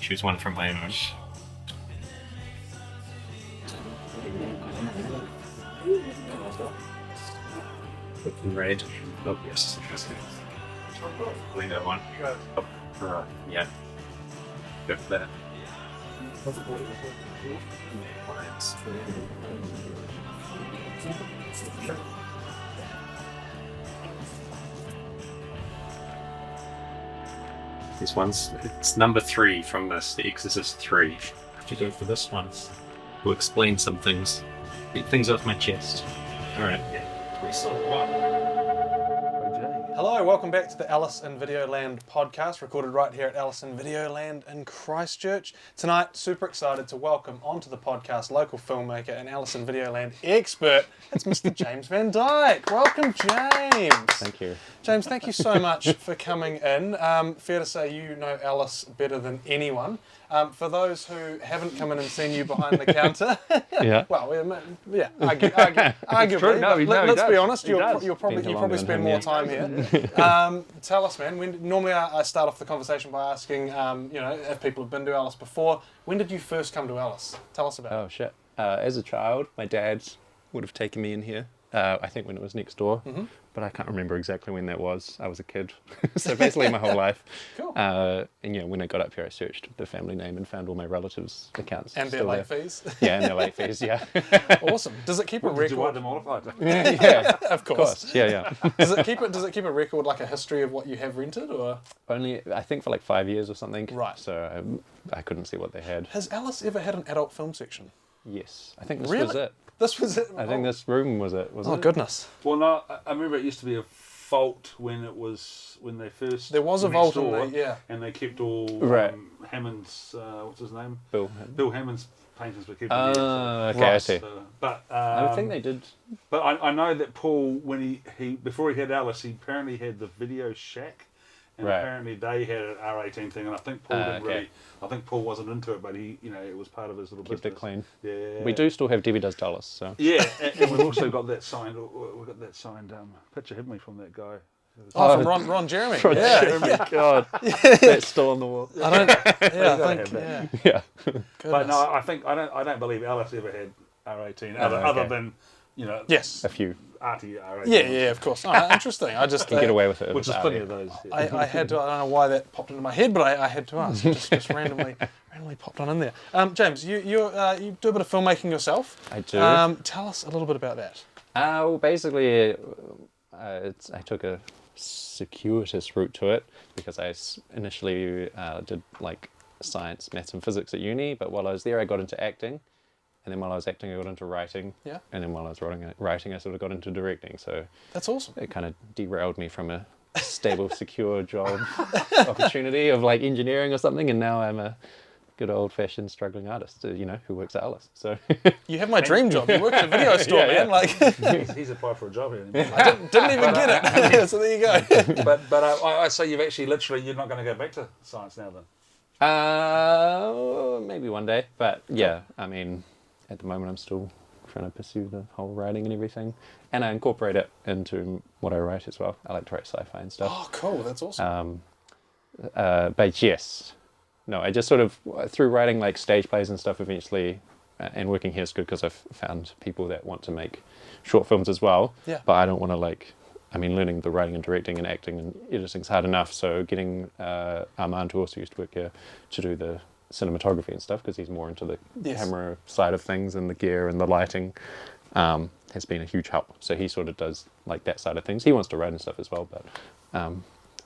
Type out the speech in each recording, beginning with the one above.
choose one from my own. Red. Oh, yes. Only that one. Oh, yeah. Go for that. This one's, it's number 3 from this, The Exorcist 3. I have to go for this one to explain some things. Get things off my chest. Alright, yeah. Hello, welcome back to the Alice in Videoland podcast, recorded right here at Alice in Videoland in Christchurch. Tonight, super excited to welcome onto the podcast local filmmaker and Alice in Videoland expert. It's Mr. James van Dyk. Welcome, James. Thank you. James, thank you so much for coming in. Fair to say you know Alice better than anyone. For those who haven't come in and seen you behind the counter, Yeah. well, yeah, arguably, No, but let's be honest, He you does. probably spend more time here. Tell us, man. Normally, I start off the conversation by asking, if people have been to Alice before. When did you first come to Alice? Tell us about it. Oh shit. As a child, my dad would have taken me in here. I think when it was next door, but I can't remember exactly when that was. I was a kid, so basically my whole life. Cool. And when I got up here, I searched the family name and found all my relatives' accounts. And their still late there. fees. Yeah, and their late fees. Yeah. Awesome. Does it keep a Did you record? want them modified? Yeah. Of course. Yeah. Does it keep a record, like a history of what you have rented, or? Only I think for like 5 years or something. Right. So I couldn't see what they had. Has Alice ever had an adult film section? Yes, I think this Really? was it. This was it. I think this room was it. Was Oh it? goodness. Well, no, I remember it used to be a vault when they first. There was a next vault in door, there, yeah. And they kept all Right. Hammond's. What's his name? Bill. Bill Hammond's paintings were kept in there. Okay, Right. I see. But I think they did. But I know that Paul, when he before he had Alice, he apparently had the Video Shack, and Right. apparently they had an R18 thing, and I think Paul didn't okay. really. I think Paul wasn't into it, but he, it was part of his little Kept business. it clean. Yeah. We do still have Debbie Does Dallas, so. Yeah, and we've also got that signed. We've got that signed picture, haven't we, from that guy? Oh, from Ron Jeremy. Ron Yeah. Jeremy, God, that's still on the wall. I don't. Yeah, I gotta think. have that. Yeah. Yeah. But no, I don't believe Alice ever had R18 other okay. than Yes. A few. arty R18. Yeah, of course. Oh, interesting. I just You get away with it. Which is plenty of those. Yeah. I had to. I don't know why that popped into my head, but I had to ask. It just randomly popped on in there. James, you do a bit of filmmaking yourself. I do. Tell us a little bit about that. Well, basically, I took a circuitous route to it because I initially did like science, maths, and physics at uni. But while I was there, I got into acting. And then while I was acting, I got into writing. Yeah. And then while I was writing, I sort of got into directing. So that's awesome. It kind of derailed me from a stable, secure job opportunity of like engineering or something. And now I'm a good old-fashioned struggling artist, who works at Alice. So you have my dream job. You work at a video store, Yeah, man. yeah. Like He's applied for a job here. I didn't even get it. So there you go. But I say you've actually you're not going to go back to science now then. Maybe one day. But yeah, I mean, at the moment I'm still trying to pursue the whole writing and everything. And I incorporate it into what I write as well. I like to write sci-fi and stuff. Oh, cool. That's awesome. But yes. No, I just sort of, through writing like stage plays and stuff eventually, and working here is good because I've found people that want to make short films as well. Yeah. But I don't want to learning the writing and directing and acting and editing's hard enough. So getting Armand, who also used to work here, to do the cinematography and stuff, because he's more into the camera side of things and the gear and the lighting, has been a huge help. So he sort of does like that side of things. He wants to write and stuff as well, but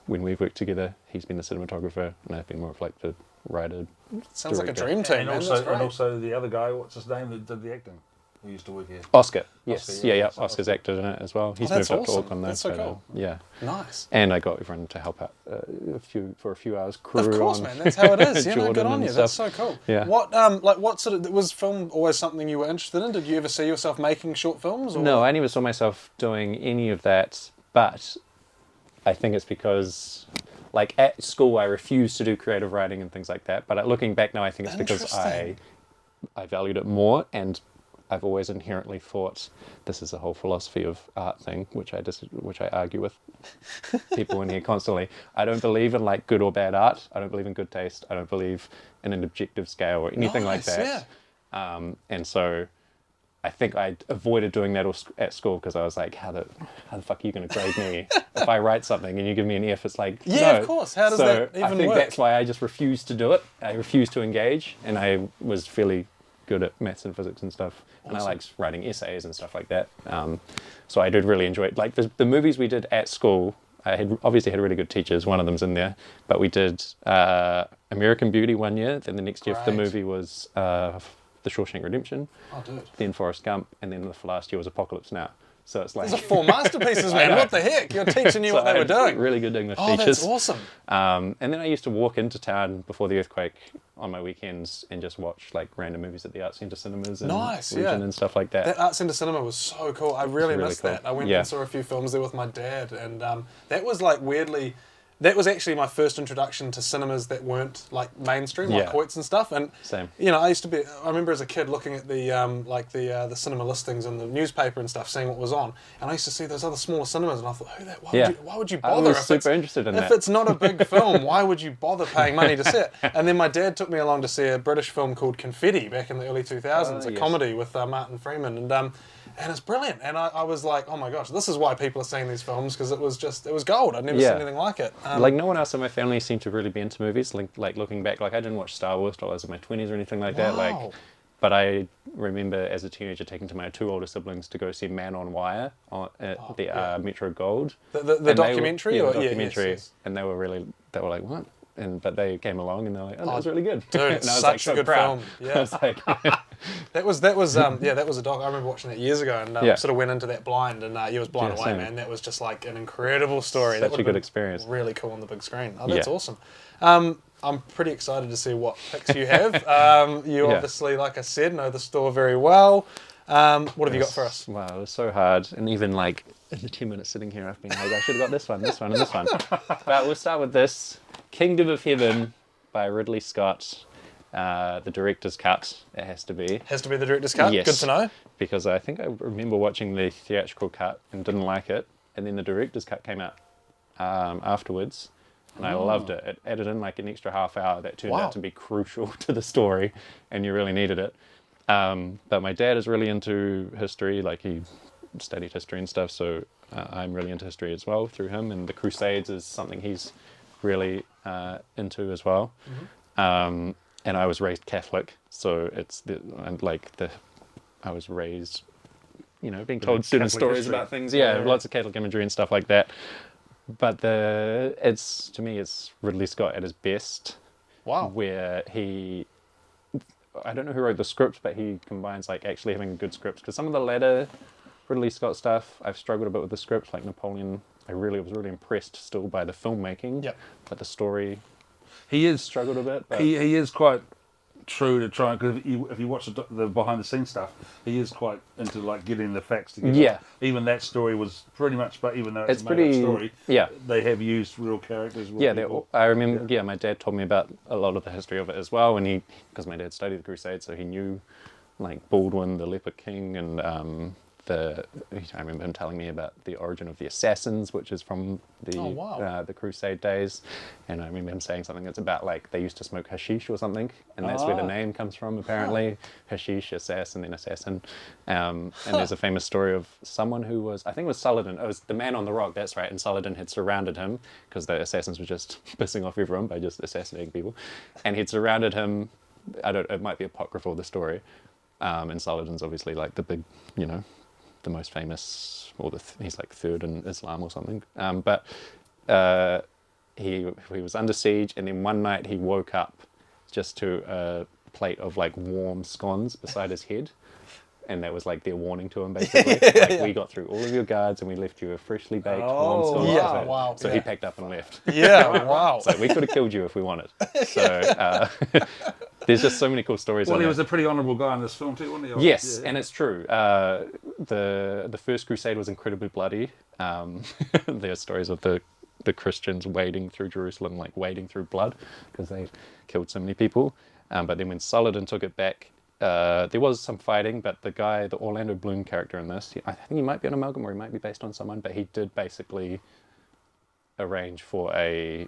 when we've worked together, he's been the cinematographer and I've been more of like the writer. Sounds director. like a dream team, And man. also, That's great. and also the other guy, what's his name, that did the acting, who used to work here. Oscar, yes, Oscar, yeah, yeah. Oscar's acted in it as well. He's that's moved up to awesome. Auckland now. That's so but, cool. yeah, Nice. and I got everyone to help out for a few hours. Crew Of course, on man. That's how it is. Yeah, no, good Jordan on and you. That's so stuff. cool. Yeah. What sort of was film always something you were interested in? Did you ever see yourself making short films? Or? No, I never saw myself doing any of that, but I think it's because, like at school, I refused to do creative writing and things like that. But looking back now, I think it's because I valued it more, and I've always inherently thought this is a whole philosophy of art thing, which I argue with people in here constantly. I don't believe in like good or bad art. I don't believe in good taste. I don't believe in an objective scale or anything like that. And so I think I avoided doing that at school because I was like, how the fuck are you going to grade me if I write something and you give me an F? It's like, yeah, no. Of course. How does that even work? I think that's why I just refused to do it. I refused to engage, and I was fairly good at maths and physics and stuff. Awesome. And I liked writing essays and stuff like that. So I did really enjoy it. Like the movies we did at school, I obviously had really good teachers. One of them's in there, but we did American Beauty one year. Then the next year the movie was The Shawshank Redemption. Oh, dude. Then Forrest Gump, and then the last year was Apocalypse Now. So it's like... These are 4 masterpieces, man. What the heck? You're teaching you what they were doing. Really good English teachers. That's awesome. And then I used to walk into town before the earthquake on my weekends and just watch like random movies at the Art Centre cinemas and Region and stuff like that. That Art Centre cinema was so cool. I really missed cool. that. I went and saw a few films there with my dad, and that was like weirdly... That was actually my first introduction to cinemas that weren't like mainstream, like Hoyts and stuff. And same. You know, I remember as a kid looking at the the cinema listings in the newspaper and stuff, seeing what was on. And I used to see those other smaller cinemas, and I thought, why would you bother? I was super interested in that. If it's not a big film, why would you bother paying money to see it? And then my dad took me along to see a British film called Confetti back in the early 2000s, a comedy with Martin Freeman, and it's brilliant. And I was like, oh my gosh, this is why people are seeing these films, because it was gold. I'd never seen anything like it. Like no one else in my family seemed to really be into movies. Like looking back, like I didn't watch Star Wars till I was in my 20s or anything like that. Like, but I remember as a teenager taking to my 2 older siblings to go see Man on Wire at the Metro Gold. The documentary? The documentary. Yes. And they were like, what? But they came along and they're like, oh, that was really good. Dude, and it's I was such like, so a good proud. film. Yeah. I was like, that was a doc. I remember watching that years ago, and sort of went into that blind, and you was blown away, man. That was just like an incredible story. Such a good experience. Really cool on the big screen. Oh, that's awesome. I'm pretty excited to see what picks you have. You obviously, like I said, know the store very well. What have you got for us? Wow, it was so hard. And even like in the 10 minutes sitting here, I've been like, I should have got this one, and this one. But we'll start with this. Kingdom of Heaven by Ridley Scott. The director's cut, it has to be. Has to be the director's cut? Yes. Good to know. Because I think I remember watching the theatrical cut and didn't like it. And then the director's cut came out afterwards. And I loved it. It added in like an extra half hour that turned out to be crucial to the story. And you really needed it. But my dad is really into history. Like he studied history and stuff. So I'm really into history as well through him. And the Crusades is something he's really into as well. And I was raised Catholic, so I was raised, being told certain Catholic stories history. about things. Yeah, lots of Catholic imagery and stuff like that. But it's Ridley Scott at his best. Wow. Where I don't know who wrote the script, but he combines like actually having good scripts. Because some of the later Ridley Scott stuff, I've struggled a bit with the script, like Napoleon. I was really impressed still by the filmmaking. Yep. But the story, he is struggled a bit. But he is quite true to try, because if you watch the behind the scenes stuff, he is quite into like getting the facts together. Yeah. Even that story was pretty much, but even though it's a made pretty up story, they have used real characters. I remember. Yeah, my dad told me about a lot of the history of it as well, and because my dad studied the Crusades, so he knew like Baldwin, the Leper King, and I remember him telling me about the origin of the assassins, which is from the Crusade days. And I remember him saying something that's about like they used to smoke hashish or something, and that's where the name comes from apparently. Hashish, assassin, then assassin. And there's a famous story of someone who was, I think it was Saladin. It was the man on the rock, that's right. And Saladin had surrounded him because the assassins were just pissing off everyone by just assassinating people. And he'd surrounded him. It might be apocryphal, the story. And Saladin's obviously like the big, the most famous, or he's like third in Islam or something. But he was under siege, and then one night he woke up just to a plate of like warm scones beside his head, and that was like their warning to him basically. We got through all of your guards, and we left you a freshly baked warm scone. Yeah, wow. So he packed up and left. Yeah, wow. So we could have killed you if we wanted. So there's just so many cool stories. Well, he was a pretty honourable guy in this film too, wasn't he? Yes, and it's true. The first crusade was incredibly bloody. There are stories of the Christians wading through Jerusalem, like wading through blood, because they killed so many people. But then when Saladin took it back, there was some fighting, but the Orlando Bloom character in this, I think he might be an amalgam or he might be based on someone, but he did basically arrange for a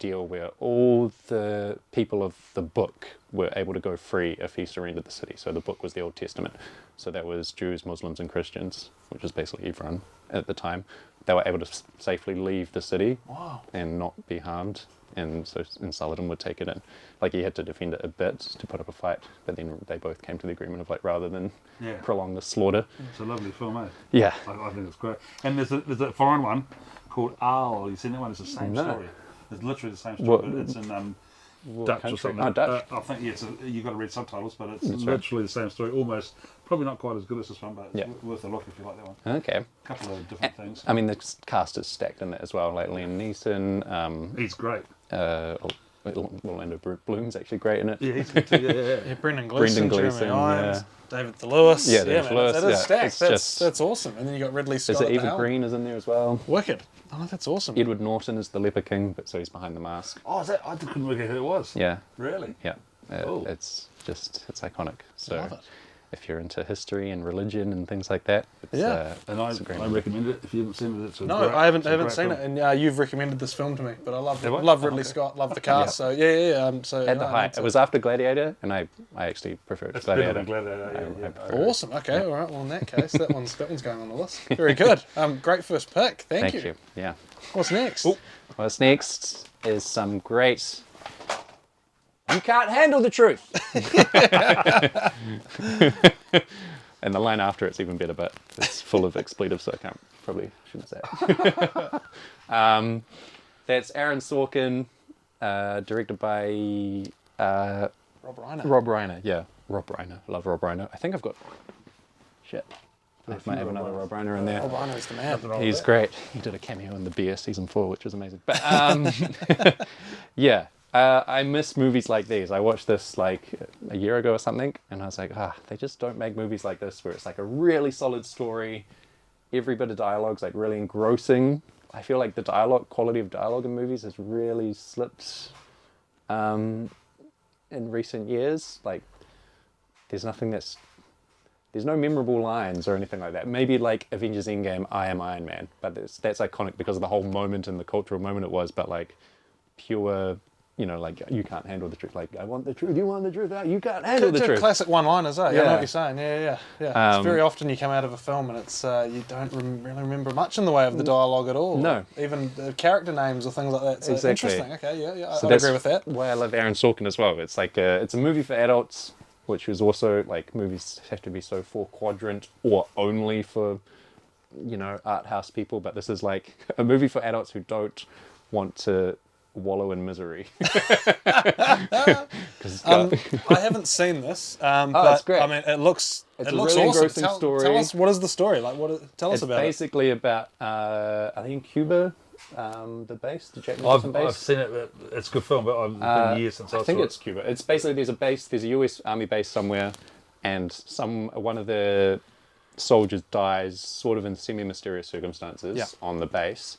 deal where all the people of the book were able to go free if he surrendered the city. So the book was the Old Testament. So that was Jews, Muslims, and Christians, which was basically everyone at the time. They were able to safely leave the city and not be harmed. And Saladin would take it in. Like, he had to defend it a bit to put up a fight, but then they both came to the agreement of, like, rather than prolong the slaughter. It's a lovely film, eh? Yeah. I think it's great. And there's a foreign one called Owl. You seen that one? It's the same story. It's literally the same story, but it's in Dutch country? or something. Oh, Dutch. I think you've got to read subtitles, but it's literally the same story. Almost, probably not quite as good as this one, but it's worth a look if you like that one. Okay. A couple of different things. I mean, the cast is stacked in it as well. Like Liam Neeson. He's great. Orlando Bloom's actually great in it. Yeah, he's good too. Yeah, Brendan Gleeson, Jeremy Irons, yeah. David Lewis. Yeah, David Lewis. That is Yeah, stacked. That's awesome. And then you got Ridley Scott. Is it at the Eva helm. Green is in there as well? Wicked. Oh, that's awesome. Edward Norton is the Leper King, but so he's behind the mask. Oh, is that? I couldn't work out who it was. Yeah. Really? Yeah. Cool. It's iconic. So Love it. if you're into history and religion and things like that, it's, And I it's a great I movie. recommend it if you haven't seen it. It's a No, great, I haven't it's a great seen film. it, and you've recommended this film to me. But I love Have I? Ridley Okay. Scott, love the cast. So yeah. So At the I need height, to- it was after Gladiator, and I actually preferred It's better Gladiator. than Gladiator. I Yeah. prefer it. awesome. Okay, all right. Well, in that case, that one's going on the list. Very good. Great first pick. Thank Thank you. Yeah. What's next? What's next is some great. You can't handle the truth. And the line after it's even better, but it's full of expletives, so I shouldn't say it. That's Aaron Sorkin, directed by Rob Reiner. Rob Reiner. Yeah, Rob Reiner. I love Rob Reiner. I think I've got. Shit. I might have another Rob Reiner in there. Rob Reiner is the man. He's great. He did a cameo in The Bear season 4, which was amazing. But yeah, I miss movies like these. I watched this like a year ago or something, and I was like, they just don't make movies like this where it's like a really solid story. Every bit of dialogue's like really engrossing. I feel like the quality of dialogue in movies has really slipped in recent years. Like, there's no memorable lines or anything like that. Maybe like Avengers Endgame, I am Iron Man, but that's iconic because of the whole moment and the cultural moment it was. But like pure, like you can't handle the truth. Like, I want the truth, you want the truth. You can't handle the truth. Classic one-liners, eh? I know Yeah. what you're saying. Yeah. It's very often you come out of a film and it's you don't really remember much in the way of the dialogue at all. No. Even the character names or things like that. So Exactly. Interesting. Okay, yeah. So I that's agree with that. why I love Aaron Sorkin as well. It's like it's a movie for adults, which is also like movies have to be so 4-quadrant or only for art house people. But this is like a movie for adults who don't want to wallow in misery. 'Cause I haven't seen this, but it's great. I mean, it looks It's a looks really awesome. engrossing story. Tell us, what is the story like? Tell us it's about it. basically about I think Cuba, the base, the Jack I've Nicholson base. seen it. It's a good film, but it's been years since I I think saw it's Cuba. It's basically there's a US Army base somewhere, and one of the soldiers dies sort of in semi-mysterious circumstances on the base,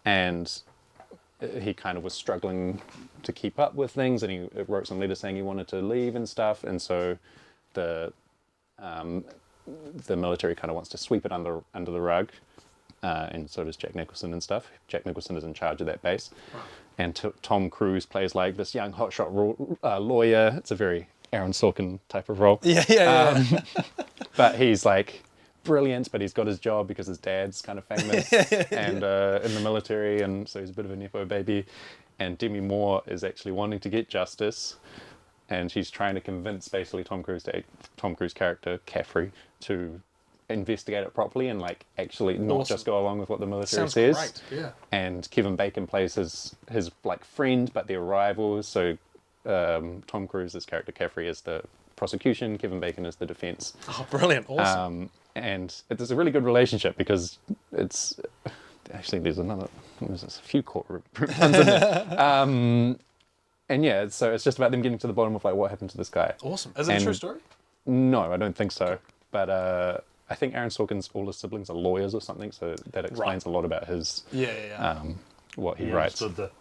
and he kind of was struggling to keep up with things, and he wrote some letters saying he wanted to leave and stuff, and so the military kind of wants to sweep it under the rug, and so does Jack Nicholson and stuff. Jack Nicholson is in charge of that base, and Tom Cruise plays like this young hotshot lawyer. It's a very Aaron Sorkin type of role. Yeah. But he's like brilliant, but he's got his job because his dad's kind of famous and in the military, and so he's a bit of a nepo baby. And Demi Moore is actually wanting to get justice, and she's trying to convince basically Tom Cruise character Caffrey to investigate it properly and like actually not just go along with what the military Sounds says. great. Yeah. And Kevin Bacon plays his like friend, but they're rivals. So Tom Cruise's character Caffrey is the prosecution, Kevin Bacon is the defense. Oh, brilliant! Awesome. And it's a really good relationship because it's actually there's a few courtroom puns in there. And yeah, so it's just about them getting to the bottom of like what happened to this guy. Awesome. Is it a true story? No, I don't think so. But I think Aaron Sorkin's all his siblings are lawyers or something, so that explains a lot about his what he writes. understood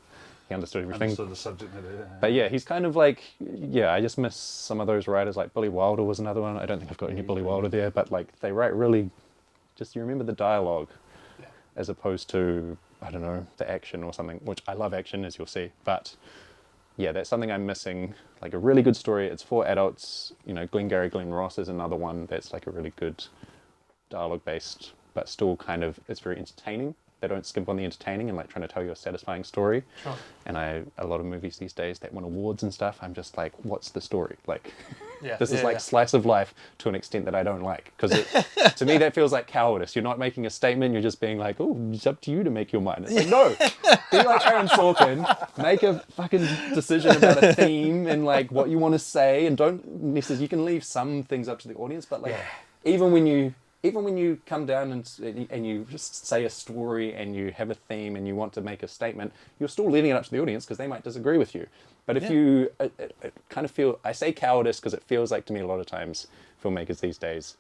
he understood everything. Understood the subject matter. But yeah, he's kind of like, I just miss some of those writers. Like Billy Wilder was another one. I don't think I've got any Billy Wilder there, but like they write really, just you remember the dialogue, as opposed to, I don't know, the action or something. Which I love action, as you'll see, but yeah, that's something I'm missing. Like a really good story. It's for adults. You know, Glengarry Glen Ross is another one that's like a really good dialogue based, but still kind of, it's very entertaining. They don't skimp on the entertaining and like trying to tell you a satisfying story. Sure. And a lot of movies these days that win awards and stuff, I'm just like, what's the story? Like, this is like slice of life to an extent that I don't like. Because to me, that feels like cowardice. You're not making a statement, you're just being like, oh, it's up to you to make your mind. It's like, no, be like Aaron Sorkin, make a fucking decision about a theme and like what you want to say, and don't necessarily, you can leave some things up to the audience, but like, even when you come down and you just say a story and you have a theme and you want to make a statement, you're still leaving it up to the audience because they might disagree with you. But if you kind of feel, I say cowardice because it feels like to me a lot of times filmmakers these days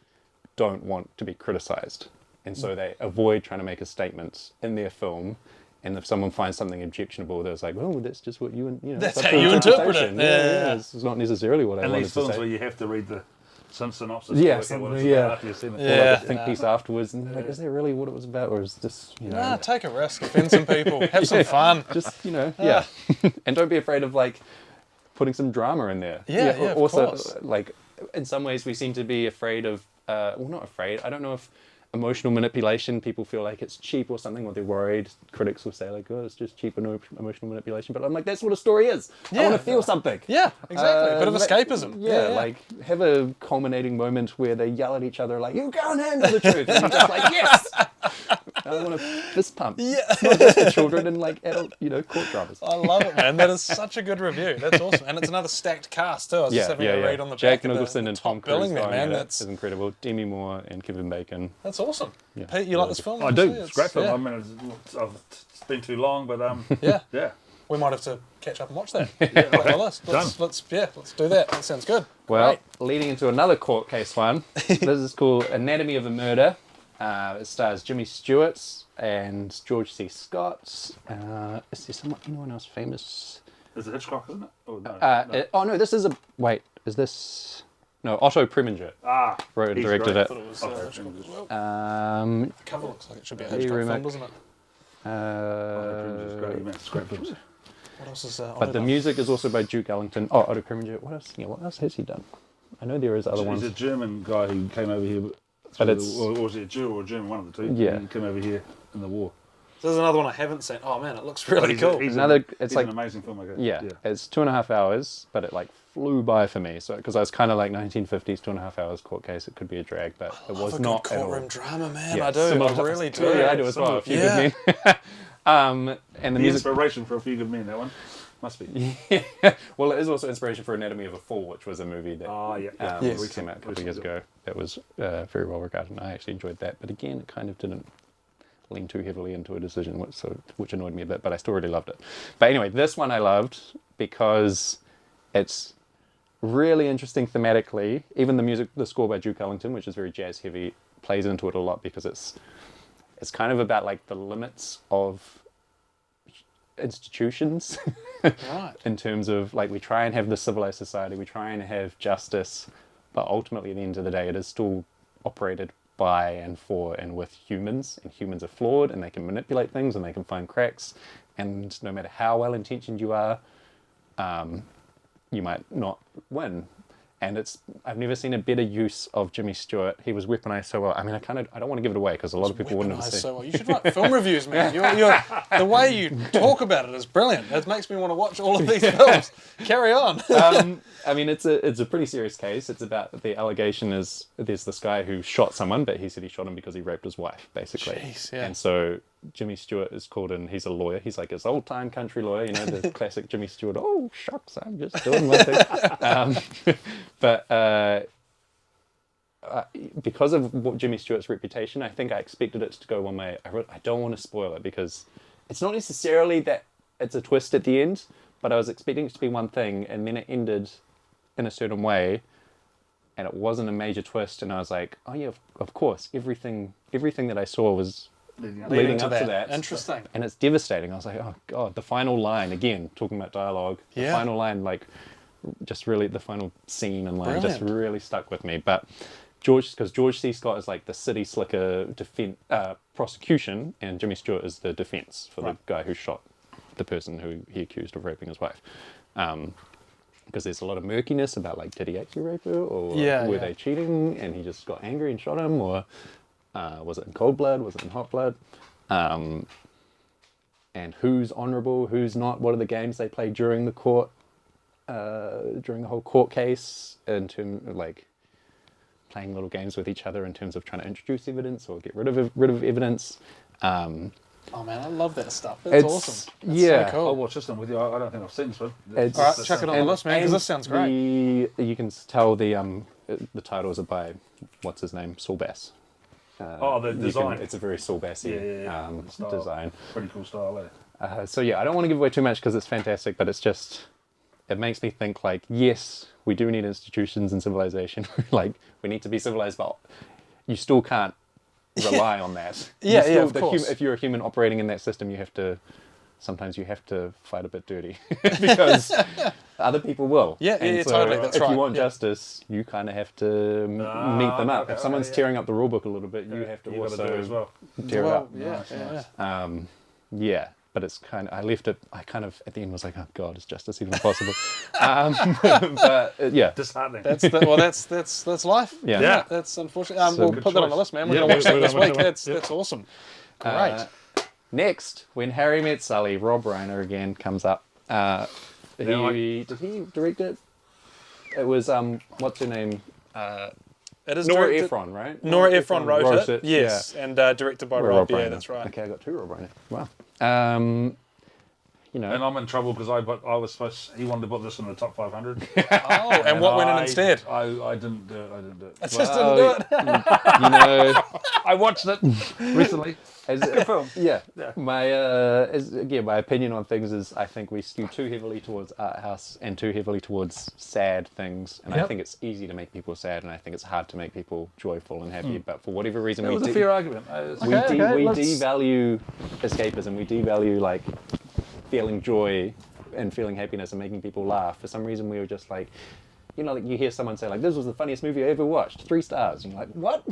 don't want to be criticized. And so they avoid trying to make a statement in their film. And if someone finds something objectionable, they're like, "Oh, that's just what you that's how you interpret it." Yeah. It's not necessarily what I wanted to say. And these films where you have to read the synopsis. Or like a think piece afterwards, and like, is that really what it was about, or is this, Nah, take a risk, offend some people, have some fun. Just, and don't be afraid of like putting some drama in there. Also, of course. Like, in some ways we seem to be afraid of, not afraid, I don't know if emotional manipulation, people feel like it's cheap or something, or they're worried. Critics will say like, oh, it's just cheap and emotional manipulation. But I'm like, that's what a story is. I want to feel something. Yeah, exactly. A bit of escapism. Like have a culminating moment where they yell at each other like, you can't handle the truth. And you're just like, yes! I want to fist pump. Yeah. It's not just for children and like adult, court dramas. I love it, man. That is such a good review. That's awesome. And it's another stacked cast too. I was just having a read on the Jack back Nicholson and Tom Cruise billing there, man. That's incredible. Demi Moore and Kevin Bacon. That's awesome. Yeah. Pete, you like this film? I do. It's a great film. I mean, it's been too long, but yeah. We might have to catch up and watch that. Let's do that. That sounds good. Well, leading into another court case one. This is called Anatomy of a Murder. It stars Jimmy Stewart and George C. Scott. Is there anyone else famous? Is it Hitchcock, isn't it? Oh, no. This is a... Wait, is this... No, Otto Preminger wrote and directed it. The cover looks like it should be a Hitchcock film, doesn't it? What else is but the music is also by Duke Ellington. Oh, Otto Preminger. What else? Yeah, what else has he done? I know there is other ones. He's a German guy who came over here, or was he a Jew or a German? One of the two. Yeah, he came over here in the war. So there's another one I haven't seen. Oh man, it looks really cool. He's an amazing filmmaker. Yeah, it's 2.5 hours, but it like flew by for me. So because I was kind of like 1950s, 2.5 hours court case. It could be a drag, but it was not a good courtroom drama, man. Yeah, I do. I really do. Yeah, I do as well. A Few Good Men. And the music... inspiration for A Few Good Men. That one must be. Well, it is also inspiration for Anatomy of a Fall, which was a movie that came out a couple of years ago. That was very well regarded, and I actually enjoyed that. But again, it kind of didn't lean too heavily into a decision, which annoyed me a bit, but I still really loved it. But anyway, this one I loved because it's really interesting thematically. Even the music, the score by Duke Ellington, which is very jazz heavy, plays into it a lot because it's kind of about like the limits of institutions in terms of like we try and have the civilized society, we try and have justice, but ultimately at the end of the day it is still operated by and for and with humans, and humans are flawed and they can manipulate things and they can find cracks, and no matter how well intentioned you are, you might not win. And I've never seen a better use of Jimmy Stewart. He was weaponized so well. I mean, I don't want to give it away because a lot of people wouldn't have seen. So well. You should write film reviews, man. The way you talk about it is brilliant. It makes me want to watch all of these films. Carry on. I mean, it's a pretty serious case. It's about, the allegation is there's this guy who shot someone, but he said he shot him because he raped his wife, basically. Jeez, yeah. And so Jimmy Stewart is called in. He's a lawyer. He's like this old-time country lawyer, the classic Jimmy Stewart. Oh, shucks, I'm just doing my thing. But because of Jimmy Stewart's reputation, I think I expected it to go one way. I don't want to spoil it because it's not necessarily that it's a twist at the end, but I was expecting it to be one thing, and then it ended in a certain way, and it wasn't a major twist, and I was like, oh yeah, of course, everything that I saw was leading up to that. Interesting. And it's devastating. I was like, oh God, the final line, again, talking about dialogue, the final line, like, just really, the final scene and line just really stuck with me. But because George C. Scott is like the city slicker prosecution, and Jimmy Stewart is the defense for the guy who shot the person who he accused of raping his wife. Because there's a lot of murkiness about, like, did he actually rape her, or were they cheating and he just got angry and shot him, or was it in cold blood, was it in hot blood, and who's honourable, who's not, what are the games they play during the court, during the whole court case, in terms of, like, playing little games with each other in terms of trying to introduce evidence or get rid of evidence. Oh man, I love that stuff. It's awesome. It's so cool. I'll watch this one with you. I don't think I've seen this one. All right, chuck it on the list, man, because this sounds great. You can tell the titles are by, what's his name, Saul Bass. The design. It's a very Saul Bassy design. Pretty cool style, eh? So yeah, I don't want to give away too much because it's fantastic, but it's just, it makes me think, like, yes, we do need institutions and civilization. Like, we need to be civilized, but you still can't rely on that. Of course. If you're a human operating in that system, sometimes you have to fight a bit dirty because other people will. So totally. That's right. If you want justice, you kind of have to meet them up. If someone's tearing up the rule book a little bit, you have to also do it as well. tear it up. Yeah. But it's kind of, I kind of at the end was like, oh God, is justice even possible? But disheartening. That's life. Yeah. That's unfortunate. We'll put that on the list, man. We're going to watch that this week. That's awesome. Great. Next, When Harry Met Sally, Rob Reiner again comes up. Did he direct it? It was what's her name? It is Nora Ephron, right? Nora Ephron wrote it. Yes, yeah. And directed by Rob. Yeah, that's right. Okay, I got two Rob Reiner. Wow. And I'm in trouble because he wanted to put this in the top 500. And what went in instead? I didn't do it. I just didn't do it. I watched it recently. Good film. Yeah. My opinion on things is I think we skew too heavily towards art house and too heavily towards sad things, and I think it's easy to make people sad, and I think it's hard to make people joyful and happy. But for whatever reason, that was a fair argument. We devalue escapism. We devalue, like, feeling joy and feeling happiness and making people laugh. For some reason, we were just like, like you hear someone say, like, this was the funniest movie I ever watched, 3 stars. And you're like, what?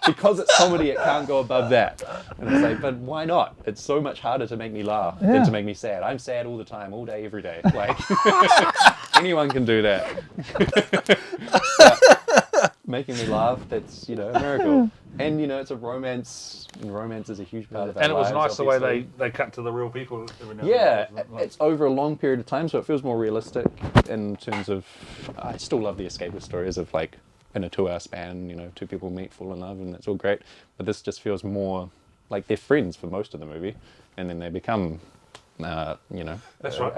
Because it's comedy, it can't go above that. And it's like, but why not? It's so much harder to make me laugh than to make me sad. I'm sad all the time, all day, every day. Like, anyone can do that. But making me laugh, that's, a miracle. And, it's a romance, and romance is a huge part of our lives. And it was nice obviously. The way they cut to the real people every now and then. It's over a long period of time, so it feels more realistic in terms of, I still love the escapist stories of, like, in a 2-hour span, 2 people meet, fall in love, and it's all great. But this just feels more like they're friends for most of the movie, and then they become, That's right.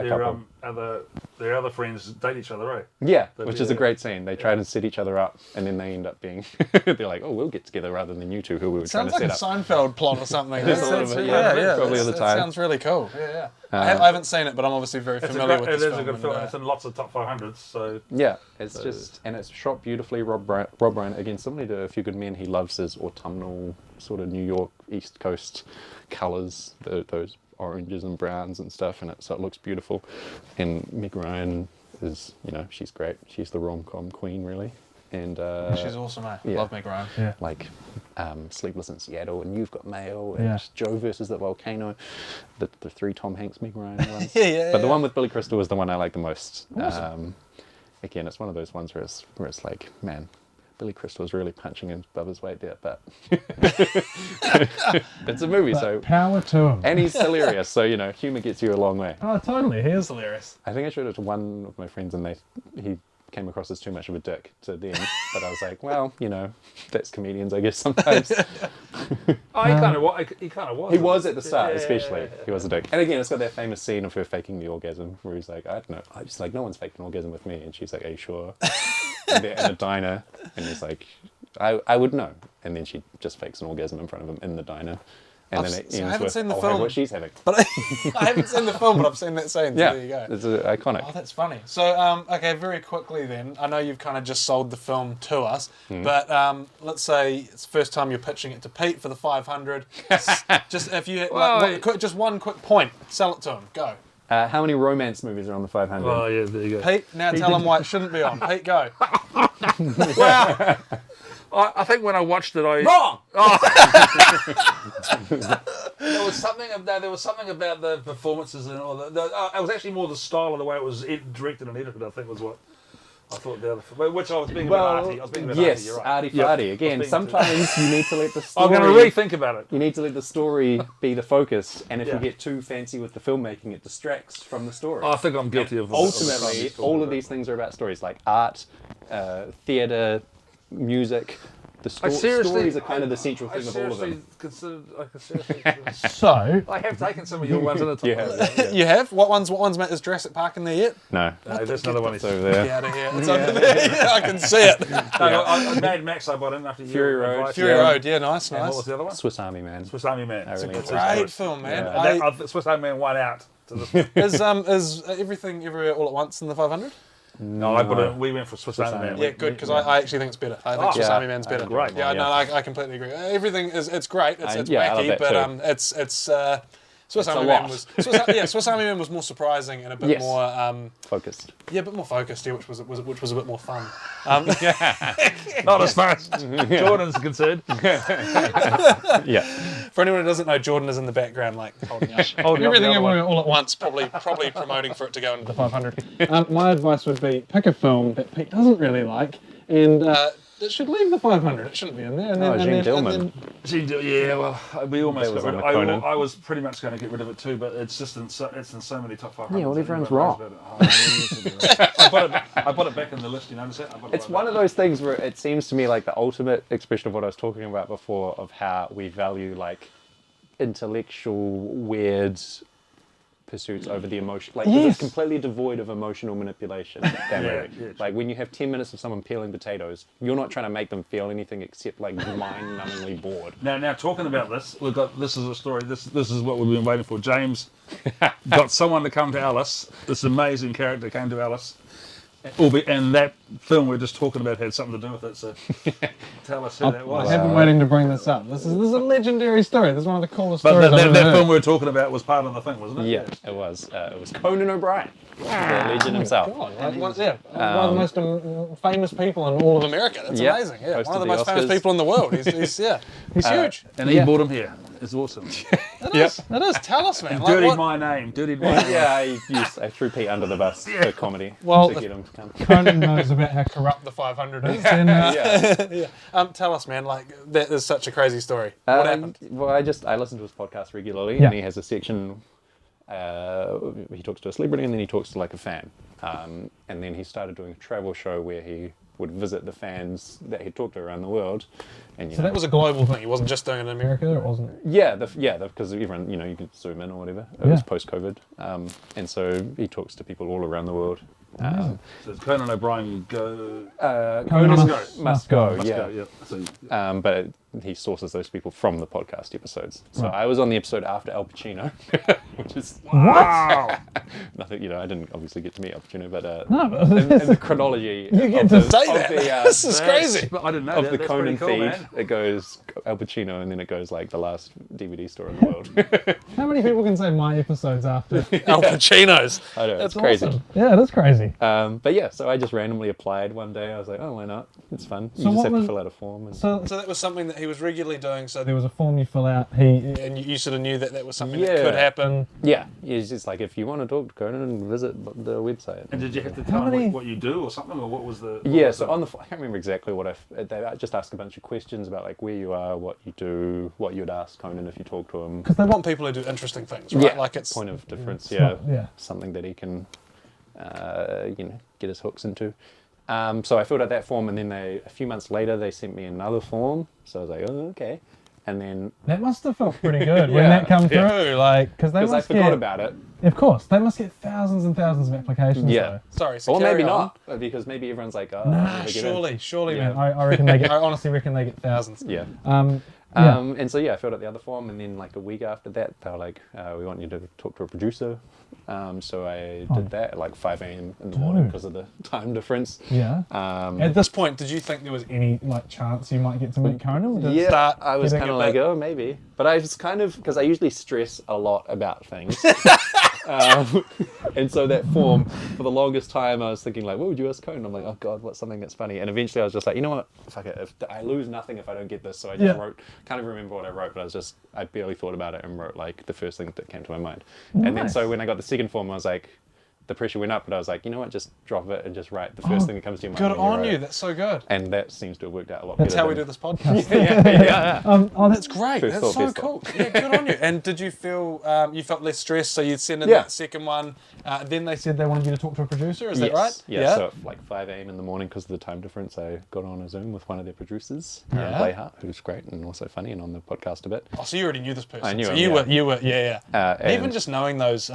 Their other friends date each other, right? Yeah, which is a great scene. They try to set each other up, and then they end up being, they're like, oh, we'll get together rather than you two who we were trying to set up. Sounds like a Seinfeld plot or something. Probably at the time. Sounds really cool. Yeah. I haven't seen it, but I'm obviously very familiar with this film. It is a good film. It's in lots of top 500s. So yeah, and it's shot beautifully. Rob Reiner, again, similar to A Few Good Men, he loves his autumnal sort of New York East Coast colours, those oranges and browns and stuff, and so it looks beautiful. And Meg Ryan is, she's great. She's the rom-com queen, really. And she's awesome, eh? Love Meg Ryan. Yeah. Like Sleepless in Seattle, and You've Got Mail, and Joe versus the Volcano, the 3 Tom Hanks Meg Ryan ones. But the one with Billy Crystal is the one I like the most. Awesome. Again, it's one of those ones where it's like, man, Billy Crystal was really punching above his weight there, but it's a movie, so power to him. And he's hilarious, so humor gets you a long way. Oh, totally, he is hilarious. I think I showed it to one of my friends, and he came across as too much of a dick to them, but I was like, well, that's comedians, I guess, sometimes. He kind of was. He was at the start, especially. He was a dick. And again, it's got that famous scene of her faking the orgasm, where he's like, I don't know, I just like, no one's faked an orgasm with me, and she's like, are you sure? And they're in a diner, and he's like, I would know. And then she just fakes an orgasm in front of him in the diner. And then it ends I haven't with, seen the "I'll film. have what she's having." But I haven't seen the film, but I've seen that scene. So Yeah, there you go. it's iconic. Oh, that's funny. So, okay, very quickly then. I know you've kind of just sold the film to us, but let's say it's the first time you're pitching it to Pete for the 500. Just if you just one quick point, sell it to him. Go. How many romance movies are on the 500? Oh yeah, there you go. Pete, now tell him why it shouldn't be on. Pete, go. Well, I think when I watched it, Wrong. There was something about the performances and all that. It was actually more the style of the way it was directed and edited. I think was what I thought the other. Which I was being a bit arty. I was being a bit yes, arty. You're right. arty Yep. farty. Again, sometimes you need to let the story. I'm going to rethink about it. You need to let the story be the focus, and if Yeah. you get too fancy with the filmmaking, it distracts from the story. I think I'm guilty of. Ultimately, all of these things are about stories, like art, theatre, music. The stories are kind of the central thing of all of them. So, I have taken some of your ones at a time. Yeah. You have? What one's met? Is Jurassic Park in there yet? No, There's another one. it's over there. Get out of here. It's over there. Yeah, I can see it. I Mad Max I bought in after Fury your Road. advice. Fury Yeah. Road, yeah, nice, And what was nice. the other one? Swiss Army Man. Swiss Army Man. I really It's enjoyed Great film, man. Yeah. Swiss Army Man won out. To the, Is Everything Everywhere All at Once in the 500? no, I put it. We went for Swiss Army Man. Yeah, good, because I actually think it's better. I think Swiss yeah. Army Man's better. Great. Yeah, no, Yeah. I completely agree. Everything it's great. It's I love wacky, that but too. it's Swiss It's Army a Man lot. was Swiss Army Man was more surprising and a bit Yes. more Focused. a bit more focused, yeah, which was a bit more fun. Not as far as Jordan's concerned. Yeah. For anyone who doesn't know, Jordan is in the background, like holding up Holding up the everything other one. everywhere all at once, probably promoting for it to go into the 500. my advice would be pick a film that Pete doesn't really like, and it should leave the 500. It shouldn't be in there. And then, Oh, Gene Dillman. Yeah, well, we almost That was got rid on of the it. Conan. I was pretty much going to get rid of it too, but it's just in so many top 500. Yeah, well, everyone's I put it back in the list. You notice it? It's one of those things where it seems to me like the ultimate expression of what I was talking about before, of how we value like intellectual weird pursuits over the emotion. Like 'cause Yes. it's completely devoid of emotional manipulation. That Yeah, movie. yeah, Like when you have 10 minutes of someone peeling potatoes, you're not trying to make them feel anything except like mind-numbingly bored. Now talking about this, we've got this is a story. This is what we've been waiting for. James got someone to come to Alice. This amazing character came to Alice. And that film we're just talking about had something to do with it. So tell us who that I was. have been waiting to bring this up. This is a legendary story. This is one of the coolest But stories I've ever that heard. film we were talking about was part of the thing, wasn't it? Yeah, it was. It was Conan O'Brien, the legend himself. God, one of the most famous people in all of America. That's Yeah, amazing. Yeah, hosted one of the the most famous Oscars. people in the world. He's huge. And he Yeah. brought him here. It's awesome. It is. Tell us, man. Like, Dirtied what- my name. Dirtied my name. Yeah, I threw Pete under the bus for comedy Well, to get him to come. Conan knows about how corrupt the 500 is. And, Tell us, man. Like that is such a crazy story. What happened? Well, I listen to his podcast regularly, Yeah. and he has a section. He talks to a celebrity, and then he talks to like a fan, and then he started doing a travel show where he would visit the fans that he talked to around the world, and So that was a global thing. He wasn't just doing it in America. America, it wasn't. because everyone you could zoom in or whatever. It was post-COVID, and so he talks to people all around the world. So it's Conan O'Brien go. Conan must must go. go, yeah. Yeah. So, But he sources those people from the podcast episodes. So Right. I was on the episode after Al Pacino, which is wow. nothing. I didn't obviously get to meet Al Pacino, but No, but in the chronology You get of to the, Say of that. the, This is crazy. But I didn't know of that. the That's Conan pretty cool, feed, man. it goes Al Pacino, and then it goes like the last DVD store in the world. how many people can say my episodes after? Al Pacino's. I know, it's That's crazy. Awesome. Yeah, that's crazy. But yeah, so I just randomly applied one day. I was like, oh, why not? It's fun. You So just what have to was- fill out a form. And... So So that was something that he was regularly doing. So there was a form you fill out. He and you sort of knew that was something that Yeah. could happen. yeah, it's just like, if you want to talk to Conan, visit the website. And did you have to tell many- him what you do or something, or what was the? Yeah, so on the I can't remember exactly what they just asked a bunch of questions about like where you are, what you do, what you'd ask Conan if you talk to him. Because they want people who do interesting things, right? Yeah, Like it's point of difference. it's Yeah, not- yeah. something that he can, get his hooks into. So I filled out that form, and then a few months later they sent me another form. So I was like, oh, okay. And then That must have felt pretty good when Yeah. that come through, like because they because I must forgot get, about it, of course, they must get thousands and thousands of applications. Yeah. sorry. So or carry maybe on. not, because maybe everyone's like, oh, Nah, I'll never get in. Surely, though. Yeah. Man, I reckon they get. I honestly reckon they get thousands. Yeah. And so I filled out the other form, and then like a week after that, they were like, "We want you to talk to a producer." So I did that at like 5 a.m. in the morning because of the time difference. Yeah. At this point, did you think there was Any like chance you might get to meet Conan? Or did it Yeah, start I was getting kind a of like, bit- oh, maybe. But I was kind of, because I usually stress a lot about things. And so that form, for the longest time, I was thinking like, what would you ask Conan? I'm like, oh God, what's something that's funny? And eventually I was just like, you know what, fuck it, if I lose nothing if I don't get this. So I just wrote, can't even remember what I wrote, but I barely thought about it and wrote like the first thing that came to my mind. And then so when I got the second form, I was like, the pressure went up, but I was like, you know what, just drop it and just write the first thing that comes to your mind. good on you? That's so good. And that seems to have worked out a lot That's better. how we do this podcast. Yeah. That's great. First That's thought, so best cool. Yeah, good on you. And did you feel you felt less stressed? So you'd send in Yeah. that second one. Then they said said they wanted you to talk to a producer. Is that right? Yeah, so at like 5 a.m. in the morning, because of the time difference, I got on a Zoom with one of their producers, Blay Hart, who's great and also funny and on the podcast a bit. Oh, so you already knew this person. I knew so him, you were, yeah. And Even just knowing those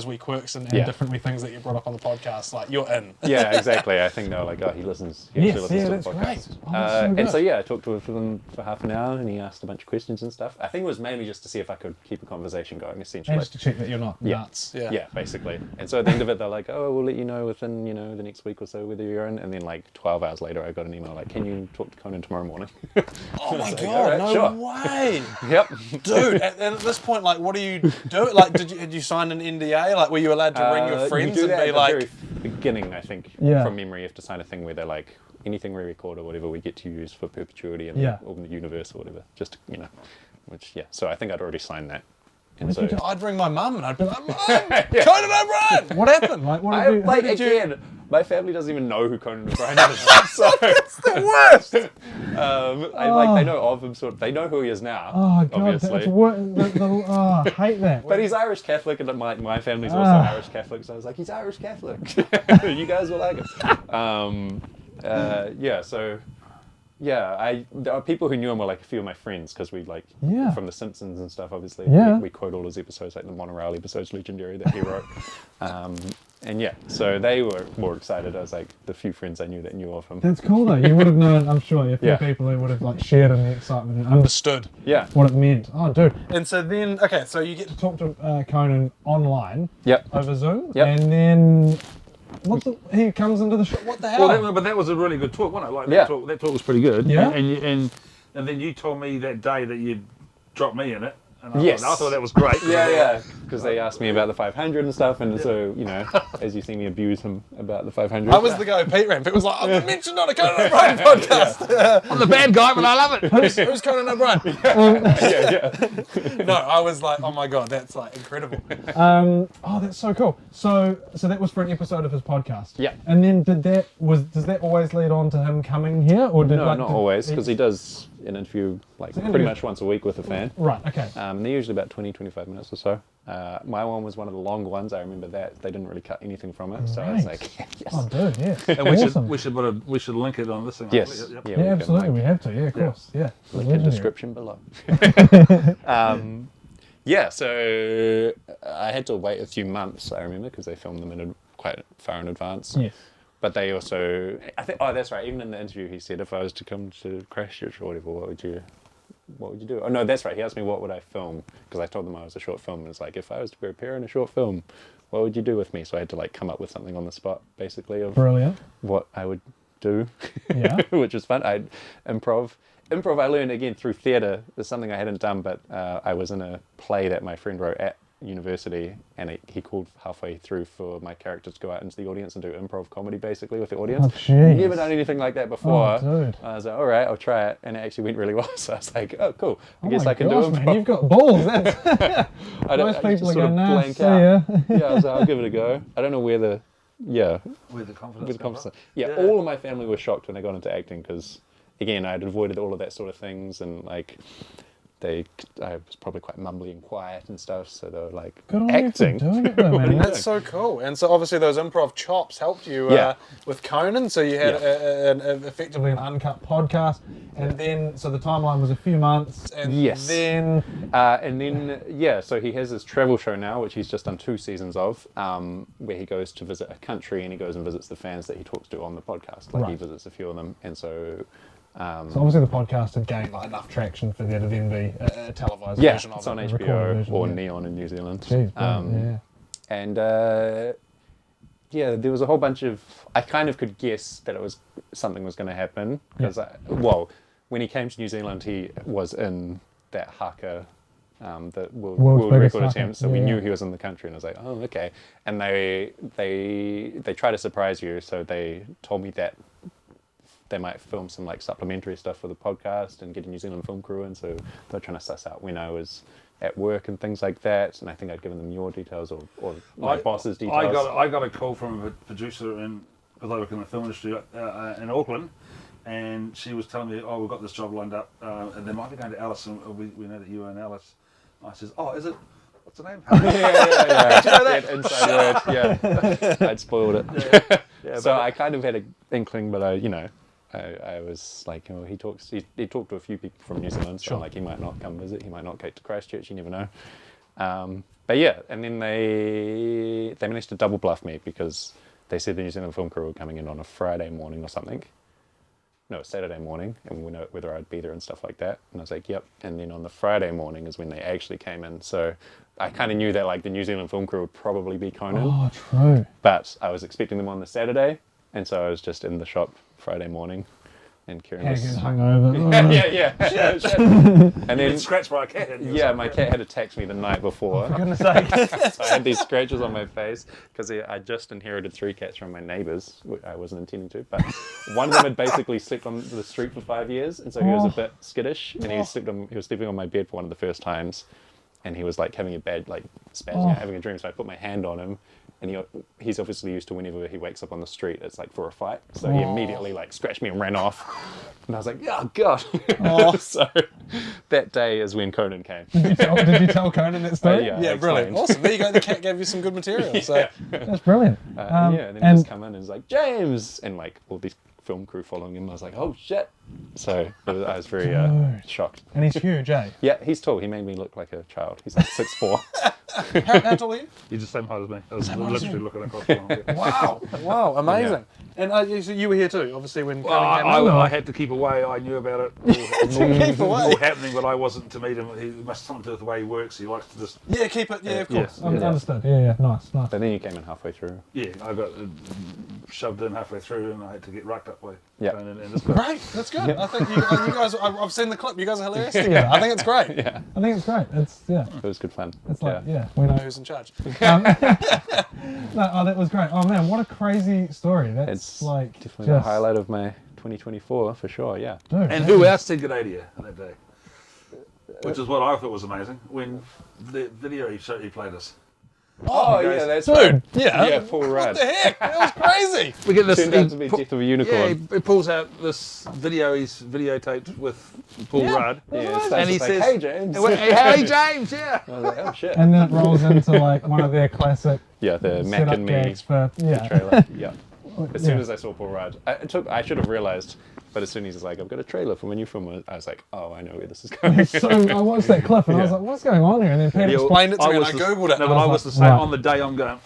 wee quirks and different wee things that you brought up on the podcast, like you're in. Yeah, exactly. I think they were like, oh, he listens. He actually listens to the podcast. Great. Oh, that's so And good. so I talked to him for half an hour, and he asked a bunch of questions and stuff. I think it was mainly just to see if I could keep a conversation going, essentially. And just to check that you're not nuts. Yeah, basically. And so at the end of it, they're like, oh, we'll let you know within, the next week or so whether you're in. And then like 12 hours later, I got an email like, can you talk to Conan tomorrow morning? Oh my like, god, "Alright, no sure." way. Yep. Dude, and at this point, like, what do you do? Like, did you sign an NDA? Like, were you allowed to ring your friends you do and that be at like, the very beginning, I think, Yeah. from memory, you have to sign a thing where they're like, anything we record or whatever we get to use for perpetuity in or the universe or whatever. Just, which, so I think I'd already signed that. And so, I'd ring my mum and I'd be like, Mum, Conan O'Brien! What happened? Like, what did you? like, did you- again, my family doesn't even know who Conan O'Brien is. So, It's the worst! they know of him, they know who he is now, Oh god, obviously. that's I hate that. But he's Irish Catholic, and my family's also Irish Catholic, so I was like, he's Irish Catholic. You guys will like it. There are people who knew him were like a few of my friends, because we from The Simpsons and stuff, obviously. We quote all his episodes, like the monorail episodes, legendary, that he wrote. So they were more excited. I was like, the few friends I knew that knew of him. That's cool though. You would have known, I'm sure, a few people who would have like shared in the excitement and understood Yeah. what it meant. Oh, dude. And so then, so you get to Talk to Conan online Yep. over Zoom, Yep. and then he comes into the show. What the hell? Well, but that was a really good talk, wasn't it? Like Yeah. that talk was pretty good. Yeah. And then you told me that day that you'd dropped me in it. And Yes. I thought that was great. Yeah, because they asked me about the 500 and stuff, and so, as you see me abuse him about the 500. I was the guy who Pete ran. Pete was like, I'm mentioned on a Conan O'Brien podcast. I'm the bad guy, but I love it. Who's Conan O'Brien? No, I was like, oh my god, that's like incredible. Oh, that's so cool. So that was for an episode of his podcast. Yeah. And then does that always lead on to him coming here, or did No, like, not did always, because he does an interview pretty much once a week with a fan. Right. Okay. And they're usually about 20-25 minutes or so. My one was one of the long ones. I remember that they didn't really cut anything from it, so I was Right. like, yes. Oh, dude, yes. And Awesome. we should link it on this thing. Yes. Yep. Yeah, we can, absolutely. We have to. Yeah, of course. Yeah. link in Legendary. description below. So I had to wait a few months, I remember, because they filmed them in quite far in advance. Yes. But they also, I think, that's right, even in the interview he said, if I was to come to Christchurch or whatever, what would you do? Oh no, that's right, he asked me what would I film, because I told them I was a short film, and it's like, if I was to appear in a short film, what would you do with me? So I had to come up with something on the spot, basically, of Brilliant. what I would do, Yeah. which was fun. I'd improv I learned again through theatre. It's something I hadn't done, but I was in a play that my friend wrote at university, and he called halfway through for my character to go out into the audience and do improv comedy basically with the audience. Oh, jeez. Never done anything like that before. Oh, dude. I was like, all right, I'll try it, and it actually went really well. So I was like, oh, cool. I Oh guess my I can gosh, do improv. man, you've got balls. That's, I most just people are sort going, of nah, blank see out. ya. Yeah, I was like, I'll give it a go. I don't know where the With the confidence. with come confidence. from. Yeah, all of my family were shocked when I got into acting, because again, I'd avoided all of that sort of things, and I was probably quite mumbly and quiet and stuff, so they were like, Good on acting. you for doing it though, What are man. you That's so cool. And so obviously those improv chops helped you with Conan. So you had effectively an uncut podcast, and then so the timeline was a few months, and Yes. then So he has this travel show now, which he's just done 2 seasons of, where he goes to visit a country, and he goes and visits the fans that he talks to on the podcast. He Right. visits a few of them, and so So obviously the podcast had gained like enough traction for there to then be a televised Yeah, version of it's it, on a recorded HBO version, or yeah. Neon in New Zealand. Jeez, brilliant, And yeah, there was a whole bunch of. I kind of could guess that something was going to happen because, when he came to New Zealand, he was in that haka, the world biggest record haka, attempt. So we yeah. knew he was in the country, and I was like, oh, okay. And they try to surprise you, so they told me that they might film some like supplementary stuff for the podcast and get a New Zealand film crew in. So they're trying to suss out when I was at work and things like that. And I think I'd given them your details or my boss's details. I got a call from a producer because I work in the film industry in Auckland, and she was telling me, "Oh, we've got this job lined up, and they might be going to Alice, and we know that you are in Alice." I says, "Oh, is it? What's the name?" yeah. Did you know that? Inside word, yeah. I'd spoiled it. Yeah, So I kind of had an inkling, but I was like, he talked to a few people from New Zealand, so like he might not come visit, he might not go to Christchurch, you never know. But yeah, and then they managed to double bluff me because they said the New Zealand film crew were coming in on a Friday morning or something. No, Saturday morning, and we know whether I'd be there and stuff like that. And I was like, yep. And then on the Friday morning is when they actually came in. So I kind of knew that like the New Zealand film crew would probably be Conan. Oh, true. But I was expecting them on the Saturday, and so I was just in the shop Friday morning, and Kieran was hungover. yeah. And then scratched by a cat. yeah, my cat had attacked me the night before. For goodness sake. So I had these scratches on my face because I just inherited 3 cats from my neighbours. I wasn't intending to, but one of them had basically slept on the street for 5 years, and so he was a bit skittish, and he was sleeping on my bed for one of the first times, and he was like having a bad spazzing out, having a dream. So I put my hand on him, and he's obviously used to whenever he wakes up on the street, it's like for a fight. So he immediately like scratched me and ran off, and I was like, oh god. So that day is when Conan came. Did you tell Conan that story? Yeah, Yeah, I brilliant. explained. Awesome. There you go. The cat gave you some good material. So That's brilliant. And then he just come in and was like, James! And like all these film crew following him. I was like, oh shit. So I was very shocked. And he's huge, eh? Yeah, he's tall. He made me look like a child. He's like 6'4". how tall are you? You're just the same height as me. I was literally looking across the line. Wow. Wow. Amazing. And so you were here too, obviously, when Well, Conan came in. I had to keep away. I knew about it Keep away. all happening, but I wasn't to meet him. He must have something to do with the way he works. He likes to just Yeah, keep it. Yeah, of course. Understood. Yeah. Nice. But then you came in halfway through. I got shoved in halfway through, and I had to get rucked up by Yeah. Conan and this bit. Great. That's good. I think you guys. I've seen the clip. You guys are hilarious together. I think it's great. Yeah, I think it's great. it was good fun. It's like, we We know know. who's in charge. No, that was great. Oh man, what a crazy story. That's It's like definitely the highlight of my 2024 for sure. Yeah. Dude, And who else said good day to you on that day? Which is what I thought was amazing. When the video he played us. Oh yeah, that's Dude, yeah. Yeah, Paul What Rudd. the heck? That was crazy. We get this. Turned out to be Death of a Unicorn. he pulls out this video he's videotaped with Paul Rudd. Yeah, it starts And he with, says, "Hey James." Hey James, yeah. I was like, oh shit. And then it rolls into like one of their classic Yeah, the Mac setup and Me gags for trailer. Yeah. As soon Yeah. as I saw Paul Rudd, I should have realised, but as soon as he's like, I've got a trailer for my new film, I was like, oh, I know where this is going. So I watched that clip and I was like, what's going on here? And then Peter Explained it to me and I was googled it. No, but I was the same right. on the day. I'm going,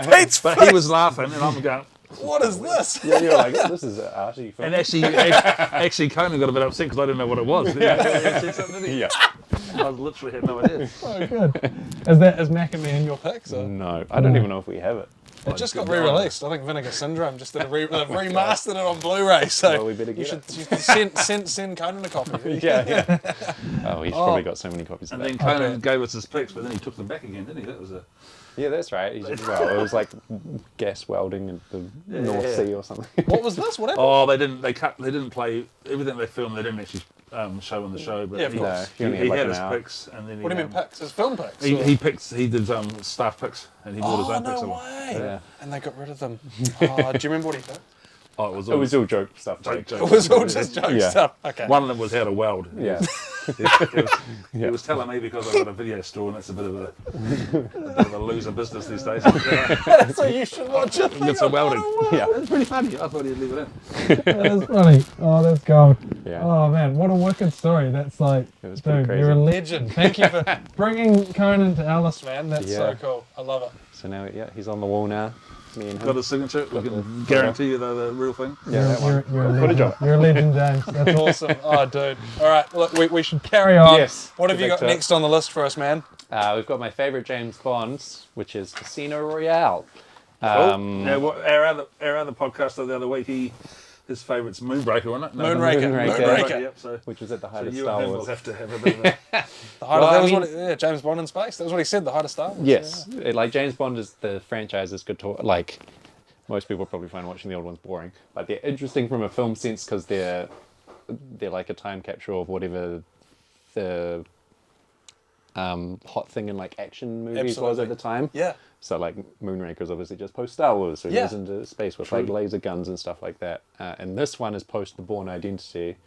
Pete's but he was laughing, and I'm going. What is this? Yeah, you're like, this is an arty film. And actually, Conan got a bit upset because I didn't know what it was. Didn't he? He said something, didn't he? Yeah. I literally had no idea. so good. Is Mac and Me in your Pick, so. No, I don't even know if we have it. It just got re-released. I think Vinegar Syndrome just did they've remastered it on Blu-ray. So Well, we better you get should send Conan a copy. Yeah. Oh, he's probably got so many copies of And that. then Conan gave us his pics, but then he took them back again, didn't he? That was a. Yeah, that's right. Well, it was like gas welding in the North Sea or something. What was this? What happened? Oh, they didn't play everything they filmed. They didn't actually show on the show, but Yeah, of he, course. No, he only he had like had an his hour. pics, and then What do you mean pics? It's film pics. he did staff pics, and he bought his own pics. no of them. way. Yeah. And they got rid of them. Oh, do you remember what he picked? Oh, it was It was all joke stuff. Joke, like- joke. It was all just joke Yeah. stuff. Okay. One of them was how to weld. Yeah. He was telling me because I've got a video store, and it's a bit of a loser business these days. So you should watch it. Get some welding. Yeah. It's pretty funny. I thought he'd leave it in. That is funny. Oh, that's gold. Yeah. Oh man, what a wicked story. That's like, It was pretty dude, crazy. you're a legend. Thank you for bringing Conan to Alice, man. That's so Yeah. Cool. I love it. So now, he's on the wall now. Me and him. Got a signature. We can guarantee you they're the real thing. Yeah, that one. You're a Footage legend. of it. You're a legend, James. That's Awesome. Oh, dude. All right, look, we should carry on. Yes. What have you got Victor. next on the list for us, man? We've got my favourite James Bond, which is Casino Royale. Yeah, our other podcast the other week, his favourite's Moonraker, wasn't it? Moonraker. Yep, so Which was at the height of you Star and him Wars. will have to have a bit of a... The height Well, of, that I was mean- what James Bond in space. That was what he said. The height of Star Wars. Yes, like James Bond is the franchise is good to like. Most people probably find watching the old ones boring, but they're interesting from a film sense because they're like a time capsule of whatever the hot thing in like action movies was Absolutely. at the time. Yeah. So like Moonraker's obviously just post Star Wars, so he Yeah. goes into space with like laser guns and stuff like that. And this one is post The Bourne Identity,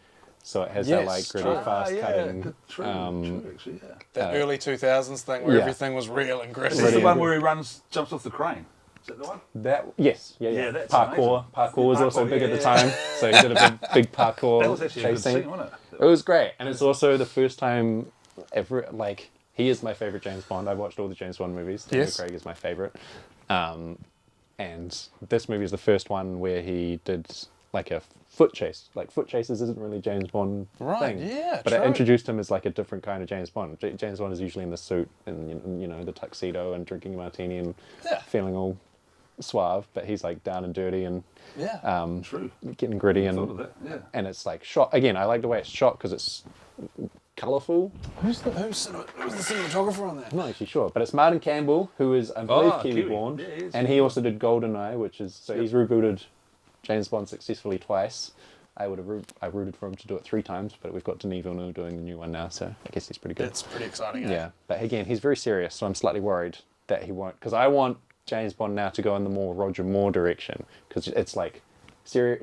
so it has that Yes, like gritty, true. fast cutting. True, actually, yeah. That early 2000s thing where yeah. everything was real and gritty. Is this the one where he jumps off the crane? Is that the one? That yes, yeah. Yeah, that's parkour. amazing. Parkour was also Parkour, big at the yeah. time, so he did a big parkour That was actually a good chase scene. scene, wasn't it? It was great, and it's also the first time ever. Like he is my favorite James Bond. I've watched all the James Bond movies. Daniel Yes. Craig is my favorite, and this movie is the first one where he did like a foot chase. Like foot chases isn't really James Bond Right, thing. yeah, But true. it introduced him as like a different kind of James Bond. James Bond is usually in the suit and you know the tuxedo and drinking a martini and Yeah. feeling all suave, but he's like down and dirty and Yeah. True. getting gritty Thought of and that, yeah. and it's like shot again. I like the way it's shot because it's colourful. Who's the cinematographer on that? I'm not actually sure, but it's Martin Campbell, who is I believe Kiwi Kiwi. born, Yeah, he is. and he also did GoldenEye, which is so he's rebooted James Bond successfully twice. I rooted for him to do it 3 times, but we've got Denis Villeneuve doing the new one now, so I guess he's pretty good. That's pretty exciting. Yeah, but again, he's very serious, so I'm slightly worried that he won't, because I want James Bond now to go in the more Roger Moore direction, because it's like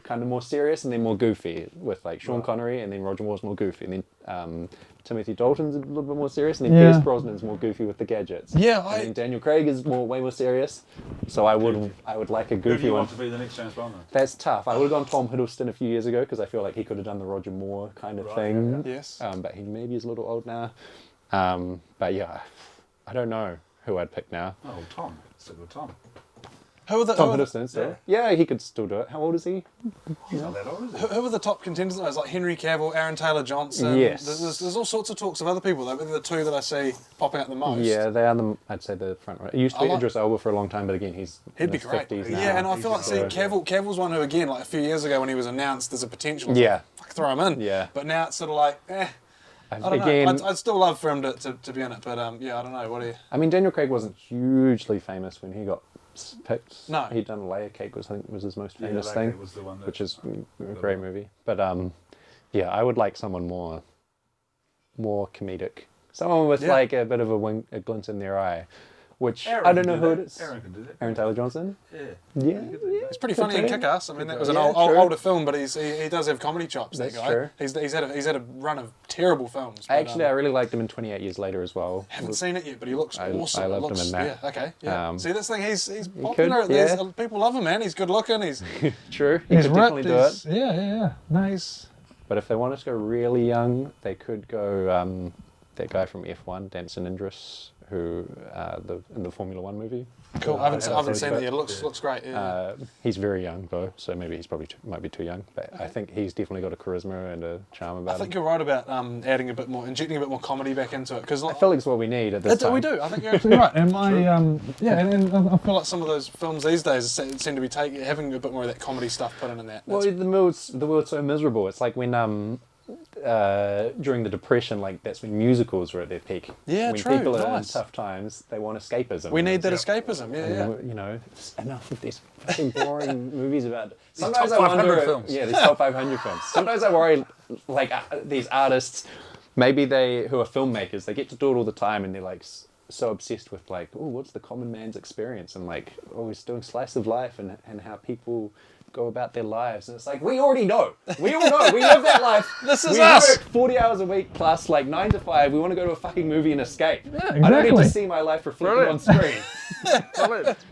kind of more serious and then more goofy with like Sean Connery, and then Roger Moore's more goofy, and then Timothy Dalton's a little bit more serious, and then Yeah. Pierce Brosnan's more goofy with the gadgets. Yeah, and then Daniel Craig is way more serious. So I would like a Who do goofy you one. want to be the next James Bond then? That's tough. I would have gone Tom Hiddleston a few years ago because I feel like he could have done the Roger Moore kind of thing. Yes. But he maybe is a little old now. But yeah, I don't know who I'd pick now. Oh, Tom. Stick with Tom. Who are the Tom who are the- Hiddleston still. Yeah, he could still do it. How old is he? He's not that old, is he? who are the top contenders? It's like Henry Cavill, Aaron Taylor Johnson. Yes. There's all sorts of talks of other people. They're the 2 that I see popping out the most. Yeah, they are I'd say the front runner. It used to I be like- Idris Elba for a long time, but again, he's He'd in be his great. 50s now. Yeah, and I feel like So- Cavill's one who again like a few years ago when he was announced there's a potential. I was Yeah. like, fuck, throw him in. Yeah. But now it's sort of like, I don't Again, know. I'd still love for him to be in it, but yeah, I don't know. What do you? I mean, Daniel Craig wasn't hugely famous when he got picked. No. He'd done Layer Cake, I think was his most Yeah, famous that thing, was the one that- which is a great movie. But yeah, I would like someone more comedic, someone with Yeah. like a bit of a glint in their eye, which Aaron I don't can know do who that. it is. Aaron can do that. Aaron Taylor Johnson. Yeah. Yeah, It's pretty funny in Okay. Kick-Ass. I mean, that was an Yeah, old, true. older film, but he does have comedy chops. That's that guy. true. He's had a run of terrible films. But, Actually, I really liked him in 28 Years Later as well. haven't seen it yet, but he looks awesome. I loved It looks, him in that. Yeah, okay. Yeah. Um, See, this thing, he's could, popular. yeah. People love him, man. He's good looking. He's True, he He's could definitely ripped. do it. Yeah. Nice. But if they want us to go really young, they could go that guy from F1, Damson Idris, who in the Formula One movie. cool. I haven't seen it yet. It but- looks great. Yeah. He's very young though, so maybe he's probably might be too young. But I think he's definitely got a charisma and a charm I about think him. you're right about injecting a bit more comedy back into it because I feel like it's what we need at this time. we do. I think you're So you're right. And and I feel like some of those films these days seem to be having a bit more of that comedy stuff put in that. Well, the world's so miserable. It's like when during the Depression, like that's when musicals were at their peak. Yeah, when true, people are in nice. tough times, they want escapism. we need that escapism. Yeah, And, you know, it's enough of these fucking boring movies about. top Sometimes I 500 wonder. films. Yeah, these top 500 films. Sometimes I worry, like these artists, maybe who are filmmakers, they get to do it all the time, and they're like so obsessed with like, oh, what's the common man's experience, and like, oh, he's doing slice of life, and how people go about their lives, and it's like we already know. We all know. We live that life. This is we us. work 40 hours a week plus like 9 to 5. We want to go to a fucking movie and escape. Yeah, I don't need exactly. to see my life reflected on screen.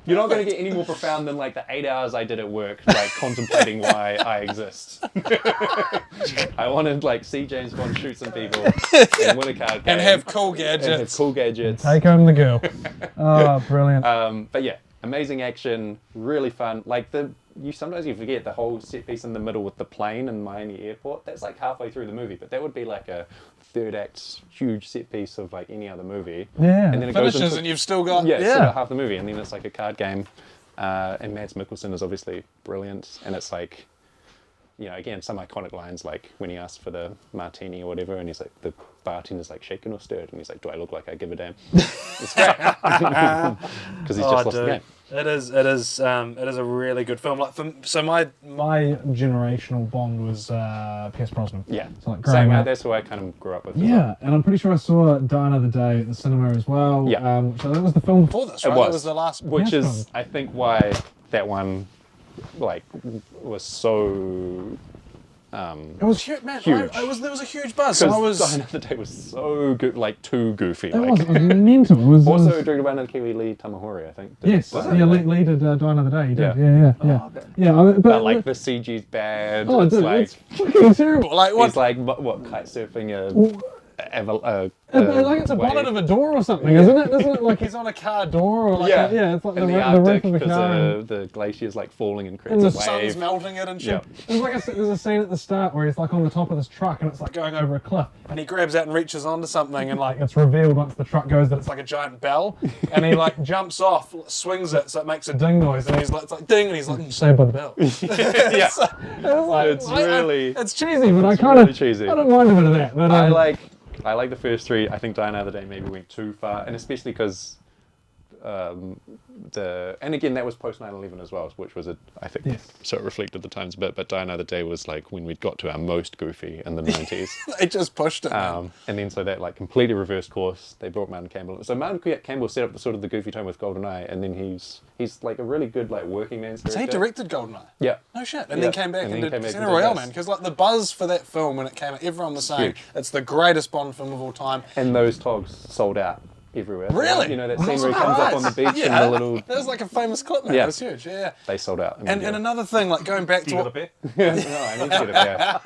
You're not going to get any more profound than like the 8 hours I did at work, like contemplating why I exist. I want to like see James Bond shoot some people and win a card game and have cool and have gadgets. cool gadgets. Take home the girl. Oh, brilliant. But yeah, amazing action, really fun. Like sometimes you forget the whole set piece in the middle with the plane in Miami Airport. That's like halfway through the movie, but that would be like a third act huge set piece of like any other movie. Yeah. And then it Finishes goes into, and you've still got it's still got half the movie, and then it's like a card game. And Mads Mikkelsen is obviously brilliant, and it's like, again, some iconic lines like when he asks for the martini or whatever, and he's like, the bartender's like shaken or stirred, and he's like, do I look like I give a damn? It's great. Because he's just lost the game. It is a really good film. Like my generational Bond was Pierce Brosnan. Yeah. So like Same growing way, up. that's who I kind of grew up with. as Yeah, well. and I'm pretty sure I saw Die Another Day at the cinema as well. Yeah. So that was the film before this, It right? was. That was the last. Which Yeah. is, I think, why that one, like, was so. It was huge, man. Huge. There was a huge buzz. So I Because was. Die Another Day was so good, like too goofy. It Like. was mental. It was, Also it was, directed by another Kiwi, Lee Tamahori, I think. yes, Was yeah, it? Lee did Die Another Day. He did. Yeah. Yeah. okay. Yeah, But like the CG's bad. oh, it's dude, like it's fucking terrible. Like what? he's like what kite surfing Like it's a bonnet of a door or something, isn't it? Isn't it like he's on a car door or like it's like in the the Arctic roof of a because car. the glacier's like falling and And creates the a Sun's wave. melting it and shit. Yeah. There's a scene at the start where he's like on the top of this truck and it's like going over a cliff, And he grabs out and reaches onto something and like like it's revealed once the truck goes that it's it's like a giant bell, and he like jumps off, swings it so it makes a ding ding noise, noise. and he's like, it's like ding, and he's like, Saved by the Bell. Yeah. It's really. It's cheesy, but I kind really of cheesy. I don't mind a bit of that. But I like the first three. I think Die Another Day maybe went too far, and especially because and again that was post 9/11 as well, which was I think Yes. so it reflected the times a bit. But Die Another Day was like when we'd got to our most goofy in the 90s. they just pushed it. Man. And then so that like completely reversed course. They brought Martin Campbell. So Martin Campbell set up the sort of the goofy tone with GoldenEye, and then he's like a really good like working man's So he director. directed GoldenEye. Yeah. No shit. And Yeah. then came back And and, then did came back Casino and did Royale, this. man. Because like the buzz for that film when it came out, everyone was saying Huge. it's the greatest Bond film of all time. And those togs sold out everywhere. Really? You know that I'm scene not where he comes up on the surprised. beach Yeah. and the little. That was like a famous clip, man. Yeah. It was huge. Yeah. They sold out. And another thing, like going back to You got a what, beer? no, I need to get it there.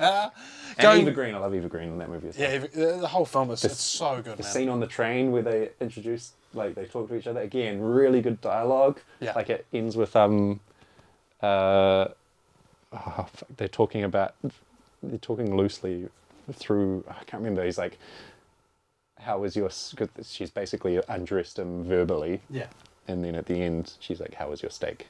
And Going- Eva Green, I love Eva Green in that movie. As well. yeah, the whole film is it's so good, The man. scene on the train where they introduce, like they talk to each other again, really good dialogue. Yeah. Like it ends with they're talking loosely through. I can't remember. He's like, "How was your?" Cause she's basically undressed him verbally, Yeah. and then at the end she's like, "How was your steak?"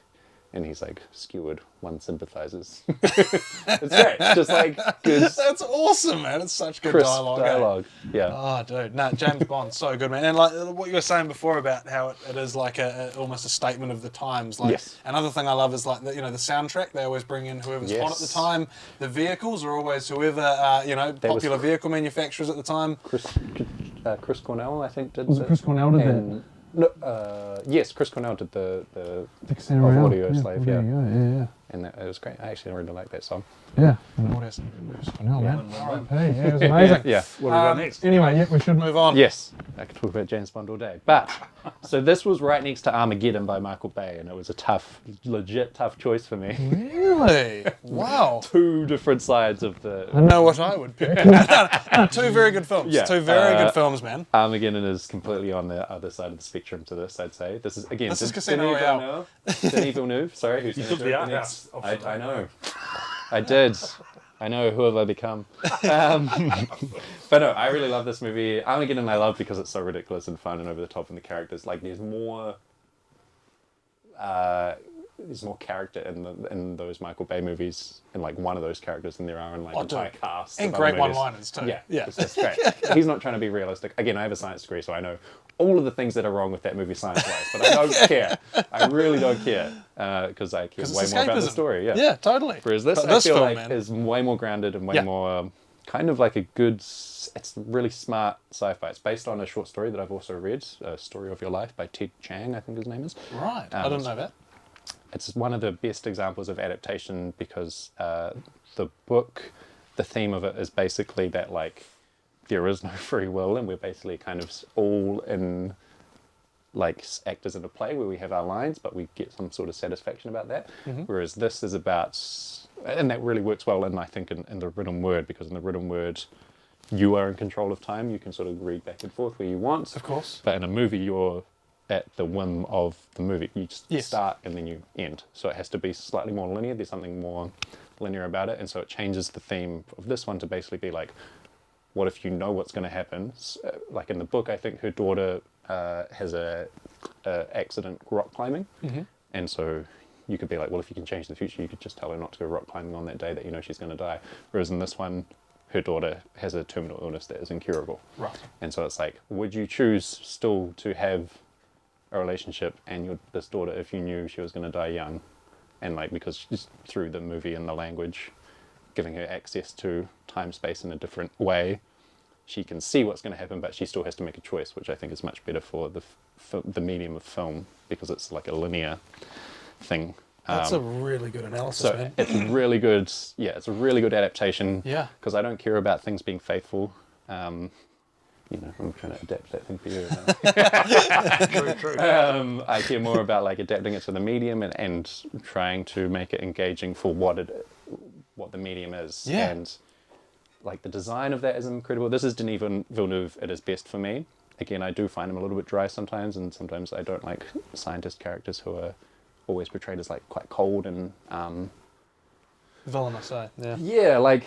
And he's like, "Skewered, one sympathizes." It's great. It's just like good, That's awesome, man. It's such good crisp dialogue. dialogue. Yeah. Oh, dude, no, James Bond's so good, man. And like what you were saying before about how it is like almost a statement of the times. Like, Yes. Another thing I love is like the soundtrack. They always bring in whoever's hot at the Yes. time. The vehicles are always whoever was- popular vehicle manufacturers at the time. Chris Cornell, I think, did. was it Chris Cornell did that? and, no, yes, Chris Cornell did the Casino of Royale. Audio Slave, there yeah. you go, and it was great. I actually really like that song. yeah. Chris Cornell, man. Hey, yeah, it was amazing. Yeah. What do we got next? Anyway, yeah, we should move Move on. Yes, I could talk about James Bond all day. But so this was right next to Armageddon by Michael Bay, and it was a legit tough choice for me. Really? Wow. Two different sides of the. I know what I would pick. Two very good films. Yeah, Two very good films, man. Armageddon is completely on the other side of the spectrum to this, I'd say. This is again. This is Denis Casino Royale. Denis Villeneuve. Sorry, who's going took to the do it art next? house I know. I did. I know. Who have I become? But no, I really love this movie. Armageddon I love because it's so ridiculous and fun and over the top, and the characters like there's more character in those Michael Bay movies, in like one of those characters than there are in like entire cast. And of other great movies. one-liners too. Yeah, Yeah. it's great. He's not trying to be realistic. Again, I have a science degree, so I know all of the things that are wrong with that movie science-wise, but I don't care. I really don't care because I care way it's more about the escapism. story. Yeah. Yeah, totally. Whereas this, But I feel film, like, man. is way more grounded and way Yeah. more kind of like a good. It's really smart sci-fi. It's based on a short story that I've also read, "Story of Your Life" by Ted Chiang, I think his name is. Right. I didn't know that. It's one of the best examples of adaptation because the book, the theme of it is basically that like there is no free will and we're basically kind of all in like actors in a play where we have our lines but we get some sort of satisfaction about that. Whereas this is about, and that really works well in I think in the written word, because in the written word you are in control of time. You can sort of read back and forth where you want. Of course. But in a movie, you're at the whim of the movie. You just Yes. start and then you end. So it has to be slightly more linear. There's something more linear about it. And so it changes the theme of this one to basically be like, what if you know what's going to happen? Like in the book, I think her daughter has a accident rock climbing. And so you could be like, well, if you can change the future, you could just tell her not to go rock climbing on that day that you know she's going to die. Whereas in this one, her daughter has a terminal illness that is incurable. Right. And so it's like, would you choose still to have a relationship and this daughter if you knew she was going to die young? And like, because she's through the movie and the language, giving her access to time, space in a different way, she can see what's going to happen, but she still has to make a choice, which I think is much better for the medium of film, because it's like a linear thing. That's a really good analysis, So man. it's really good. Yeah, it's a really good adaptation. Yeah. Because I don't care about things being faithful. You know, I'm trying to adapt that thing for you. True. I care more about like adapting it to the medium and trying to make it engaging for what the medium is. Yeah. And like the design of that is incredible. This is Denis Villeneuve at his best for me. Again, I do find him a little bit dry sometimes, and sometimes I don't like scientist characters who are always portrayed as like quite cold and Villainous, yeah. yeah, like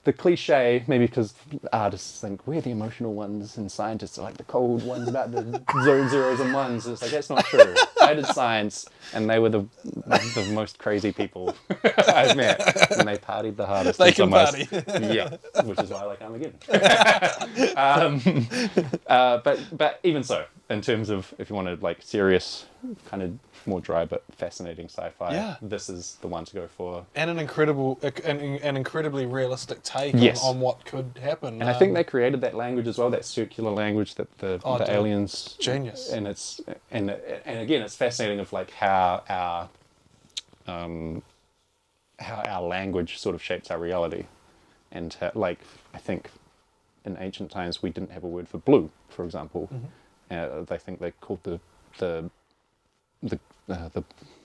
the cliche, maybe because artists think we're the emotional ones and scientists are like the cold ones about the zeros and ones. It's like, that's not true. I did science and they were the most crazy people I've met, and they partied the hardest. They in can some ways. party. Yeah, which is why I like Armageddon. But even so, in terms of if you wanted like serious, kind of more dry but fascinating sci-fi, Yeah. this is the one to go for. And an incredibly realistic take Yes. on what could happen. And I think they created that language as well, that circular language that the dude. aliens. Genius. And it's and again, it's fascinating of like how our language sort of shapes our reality, and how, like I think in ancient times we didn't have a word for blue, for example. They think they called the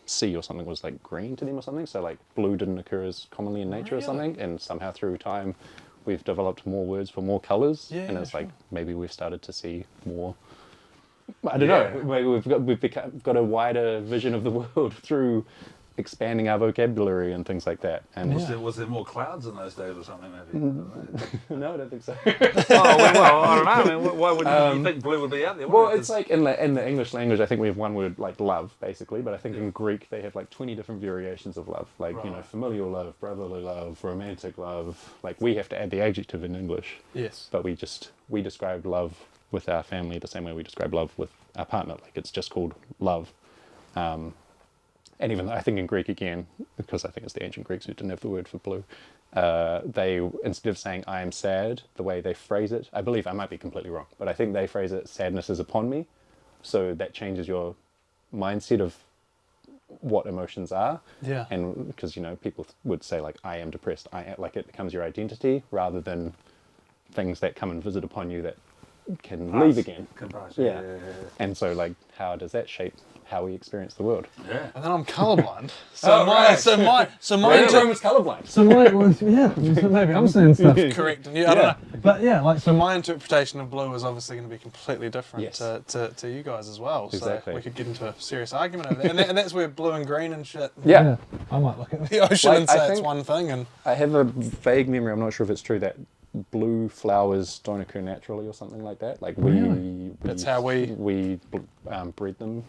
sea or something was like green to them or something, so like blue didn't occur as commonly in nature or something, and somehow through time we've developed more words for more colours, and it's like maybe we've started to see more, I don't know, maybe we've got a wider vision of the world through expanding our vocabulary and things like that. And Was there more clouds in those days or something, maybe? no, I don't think so. well, I don't know. I mean, why would you think blue would be out there? Well, it's like in the English language, I think we have one word like love, basically, but I think in Greek they have like 20 different variations of love, like you know, familial love, brotherly love, romantic love. Like we have to add the adjective in English, Yes. but we describe love with our family the same way we describe love with our partner. Like it's just called love. And even I think in Greek again, because I think it's the ancient Greeks who didn't have the word for blue, they, instead of saying I am sad, the way they phrase it, I believe, I might be completely wrong, but I think they phrase it, sadness is upon me. So that changes your mindset of what emotions are. Yeah. And because, you know, people would say like, I am depressed, like it becomes your identity rather than things that come and visit upon you that can leave again. Yeah. And so like, how does that shape how we experience the world? Yeah. And then I'm colorblind. So mine was colorblind. So mine was, yeah, so maybe I'm saying stuff. correct. Yeah, I don't know. But yeah, like, So my interpretation of blue is obviously going to be completely different Yes. to you guys as well. Exactly. So we could get into a serious argument over that. And that's where blue and green and shit, Yeah. I might look at the ocean, Like, and I say it's think- one thing. And I have a vague memory, I'm not sure if it's true, that blue flowers don't occur naturally or something like that. Like That's how we breed them.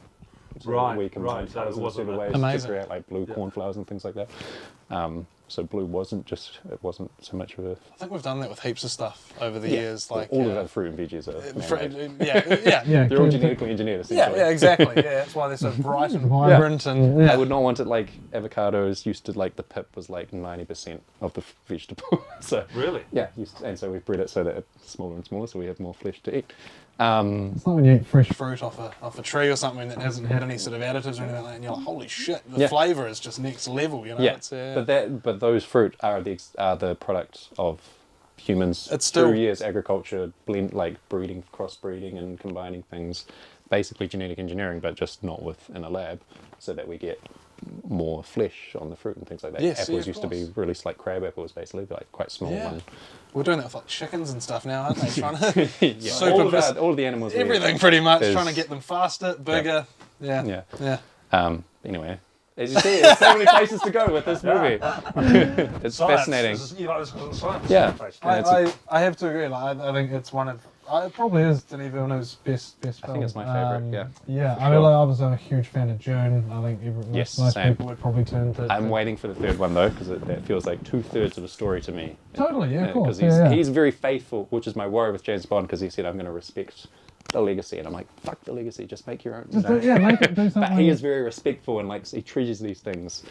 So Right, we combine right, so colours it in wasn't certain a- ways Amazing. to create like blue cornflowers and things like that. So blue wasn't so much of a... I think we've done that with heaps of stuff over the years. Like all of our fruit and veggies are man-made. yeah. yeah, They're all genetically engineered, essentially. Yeah, exactly. Yeah, that's why they're so bright and vibrant. And yeah. I would not want it like avocados used to, like the pip was like 90% of the vegetable. So Really? yeah, and so we've bred it so that it's smaller and smaller, so we have more flesh to eat. It's like when you eat fresh fruit off a tree or something that hasn't had any sort of additives or anything like that, and you're like, holy shit, the flavour is just next level, you know? Yeah, It's, but those fruit are the product of humans It's still- through years agriculture, breeding, crossbreeding, and combining things, basically genetic engineering, but just not within a lab, so that we get more flesh on the fruit and things like that. Yes, Apples of used to be course. released like crab apples, basically, like quite small Yeah. one. We're doing that with like chickens and stuff now, aren't they? Trying to Yeah, super all of the animals. everything pretty much, is- trying to get them faster, bigger. Yeah. Yeah. Yeah. Anyway, as you see, there's so many places to go with this movie. It's Science. fascinating. You like this because of science. Yeah. Basically. And it's I have to agree. Like, I think it's one of. It probably is Denis Villeneuve's best film. I think it's my favourite, yeah. Yeah, For I mean, sure. like, I was a huge fan of Dune. I think Yes, most same. people would probably turn to. I'm waiting for the third one though, because that feels like 2/3 of a story to me. Totally, yeah, of course. Because Yeah. he's very faithful, which is my worry with James Bond, because he said, I'm going to respect the legacy. And I'm like, fuck the legacy, just make your own. Just make it do something. But he is very respectful and like he treasures these things.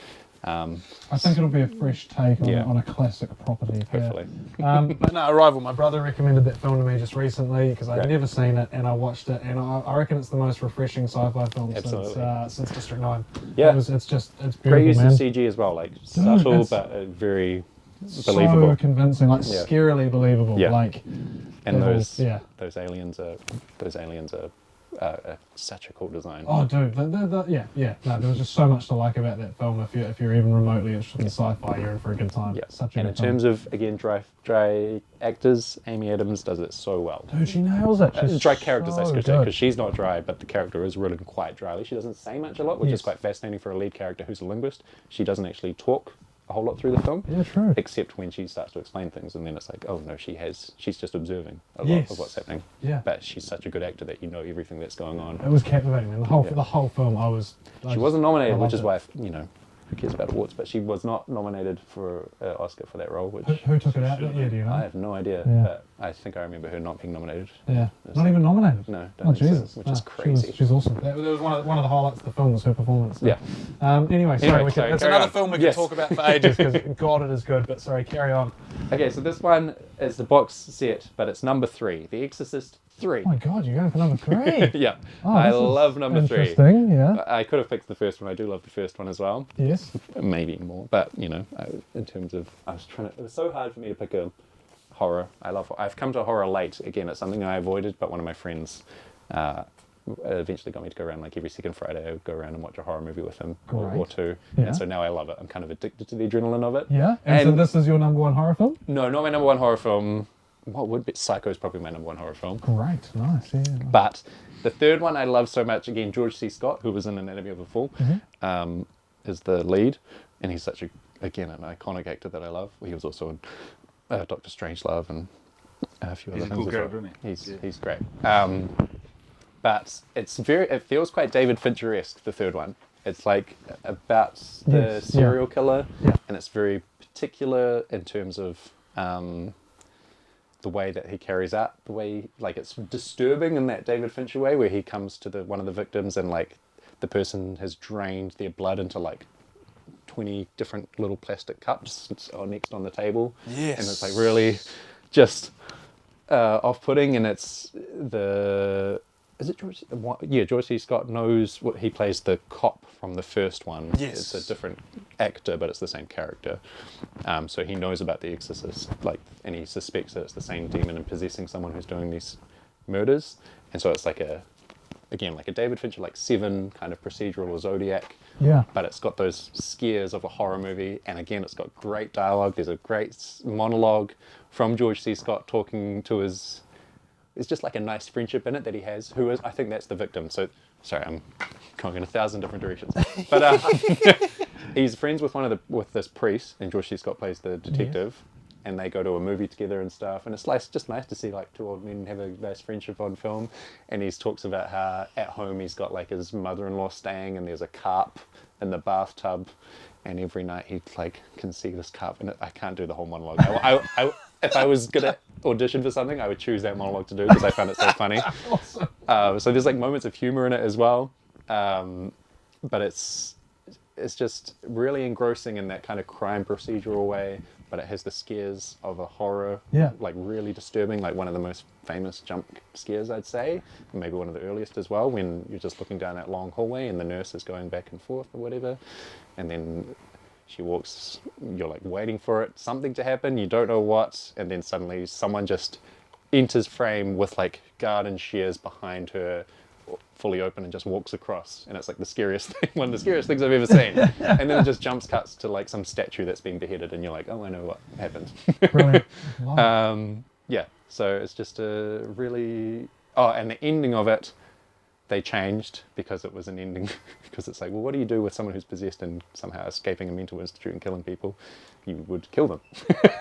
I think it'll be a fresh take on, Yeah. on a classic property. Hopefully. But no, Arrival. My brother recommended that film to me just recently because I'd Great. never seen it, and I watched it, and I reckon it's the most refreshing sci-fi film Absolutely. since District 9. Yeah. It's Great beautiful, use man. of CG as well, like subtle it's but very So believable. convincing, like Yeah. scarily believable. Yeah. Like, And the whole- those yeah. those aliens are such a cool design. Oh, dude, yeah. No, there was just so much to like about that film. If you're even remotely interested in sci-fi, you're in for a good time. Yeah. Such a And in good film. terms of again dry actors, Amy Adams does it so well. Dude, she nails it. She's Dry characters, so I should say, good. because she's not dry, but the character is written quite dryly. She doesn't say much a lot, which Yes. is quite fascinating for a lead character who's a linguist. She doesn't actually talk a whole lot through the film, Yeah, true. except when she starts to explain things, and then it's like, oh no, she's just observing a lot Yes. of what's happening. Yeah. But she's such a good actor that you know everything that's going on. It was captivating, man. Yeah. The whole film, She wasn't nominated, I which loved is it. why, who cares about awards, but she was not nominated for an Oscar for that role, which Who took it out? Yeah, do you know? I have no idea, Yeah. but I think I remember her not being nominated. Yeah, It's not like- even nominated. No, Oh don't think so, Jesus, which No, is crazy. She's awesome. That was one of the highlights of the film was her performance. Yeah. Anyway, sorry, Anyway, sorry, it's carry another on. film we Yes. could talk about for ages because God, it is good. But sorry, carry on. Okay, so this one is the box set, but it's number 3, The Exorcist 3. Oh my God, you're going for number 3. Yeah, Oh, I this is love number 3. Interesting, yeah. I could have picked the first one. I do love the first one as well. Yes. Maybe more, but in terms of, it was so hard for me to pick a horror. I've come to horror late. Again, it's something I avoided, but one of my friends eventually got me to go around like every second Friday. I would go around and watch a horror movie with him or Great. two. Yeah. And so now I love it. I'm kind of addicted to the adrenaline of it. Yeah. And so And- this is your number 1 horror film? No, not my number 1 horror film. What would be? Psycho is probably my number 1 horror film. Great, nice, yeah. But the third one I love so much, again, George C. Scott, who was in Anatomy of a Fall, is the lead. And he's such an iconic actor that I love. He was also in Doctor Strangelove and a few He's other a cool things as well. character, isn't He's great. But it feels quite David Fincher-esque, the third one. It's like about the Yes, serial killer, Yeah. and it's very particular in terms of the way that he carries out the way, like it's disturbing in that David Fincher way, where he comes to one of the victims and like the person has drained their blood into like 20 different little plastic cups next on the table. Yes. And it's like really just off-putting, and is it George? Yeah, George C. Scott knows what he plays the cop from the first one. Yes. It's a different actor, but it's the same character. So he knows about the Exorcist, and he suspects that it's the same demon and possessing someone who's doing these murders. And so it's like a David Fincher, like Seven kind of procedural or Zodiac. Yeah. But it's got those scares of a horror movie, and again, it's got great dialogue. There's a great monologue from George C. Scott talking to his. It's just like a nice friendship in it that he has. I think that's the victim. So, sorry, I'm going in 1,000 different directions. But he's friends with with this priest, and George C. Scott plays the detective, and they go to a movie together and stuff. And it's just nice to see like two old men have a nice friendship on film. And he talks about how at home he's got like his mother-in-law staying, and there's a carp in the bathtub, and every night he like can see this carp. And I can't do the whole monologue. If I was gonna audition for something, I would choose that monologue to do because I found it so funny. Awesome. So there's like moments of humor in it as well, but it's just really engrossing in that kind of crime procedural way. But it has the scares of a horror, Yeah. like really disturbing, like one of the most famous jump scares, I'd say, maybe one of the earliest as well, when you're just looking down that long hallway and the nurse is going back and forth or whatever, and then she walks, you're like waiting for something to happen, you don't know what, and then suddenly someone just enters frame with like garden shears behind her, fully open and just walks across, and it's like the scariest thing, one of the scariest things I've ever seen. And then it just cuts to like some statue that's been beheaded, and you're like, oh, I know what happened. Brilliant. Wow. Yeah, so it's just a really... Oh, and the ending of it, they changed because it was an ending. Because it's like, well, what do you do with someone who's possessed and somehow escaping a mental institute and killing people? You would kill them.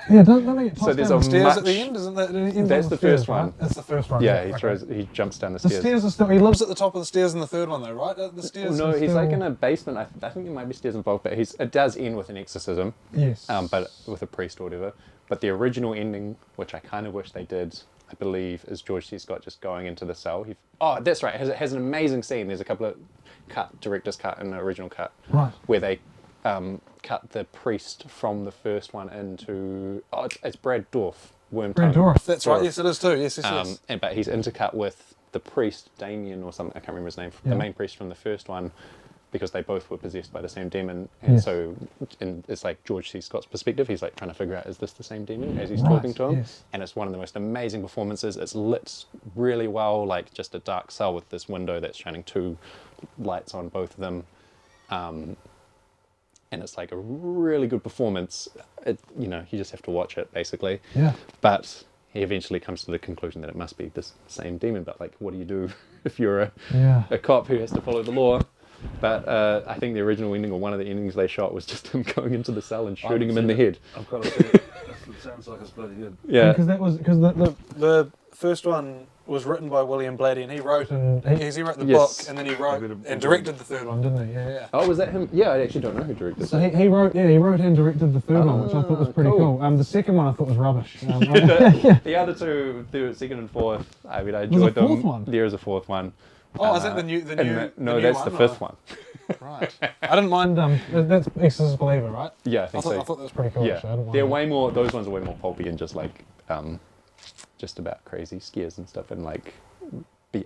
Yeah, don't they get tossed So there's down a the stairs At the end, isn't that? That's the first one. Right? That's the first one. Yeah, Okay. he jumps down the The stairs. stairs are still. He lives at the top of the stairs in the third one, though, right? The stairs. No, are he's still- like in a basement. I think there might be stairs involved, but it does end with an exorcism. Yes. But with a priest or whatever. But the original ending, which I kind of wish they did, I believe, is George C. Scott just going into the cell. Oh, that's right. It has an amazing scene. There's a couple of director's cut and the original cut, Right. where they cut the priest from the first one into... Oh, it's Brad Dourif. Brad Wormtongue. Dourif. That's right. Yes, it is too. Yes, yes, yes. But he's intercut with the priest, Damien or something, I can't remember his name, Yeah. the main priest from the first one, because they both were possessed by the same demon. And Yes. so it's like George C. Scott's perspective. He's like trying to figure out, is this the same demon as he's Right, talking to him? yes. And it's one of the most amazing performances. It's lit really well, like just a dark cell with this window that's shining two lights on both of them. And it's like a really good performance. You just have to watch it, basically. Yeah. But he eventually comes to the conclusion that it must be this same demon. But like, what do you do if you're a cop who has to follow the law? But I think the original ending, or one of the endings they shot, was just him going into the cell and shooting him in the head. I've got to say, it sounds like it's bloody good. Yeah. Because The first one was written by William Blatty, and he wrote. He wrote the Yes. book, and then he wrote and directed the third one. didn't he? Yeah. Oh, was that him? Yeah, I actually don't know who directed So it. he wrote and directed the third one, which I thought was pretty cool. cool. The second one I thought was rubbish. The other two, the second and fourth, I mean, I enjoyed them. fourth one? There is a fourth one. Oh, is that the new? No, new that's one, the fifth one. Right. I didn't mind. That's Exorcist Believer, right? Yeah, I I think thought so. that was Pretty cool. Yeah, Actually. I didn't mind they're that. way more. Those ones are way more pulpy and just like, just about crazy scares and stuff, and like,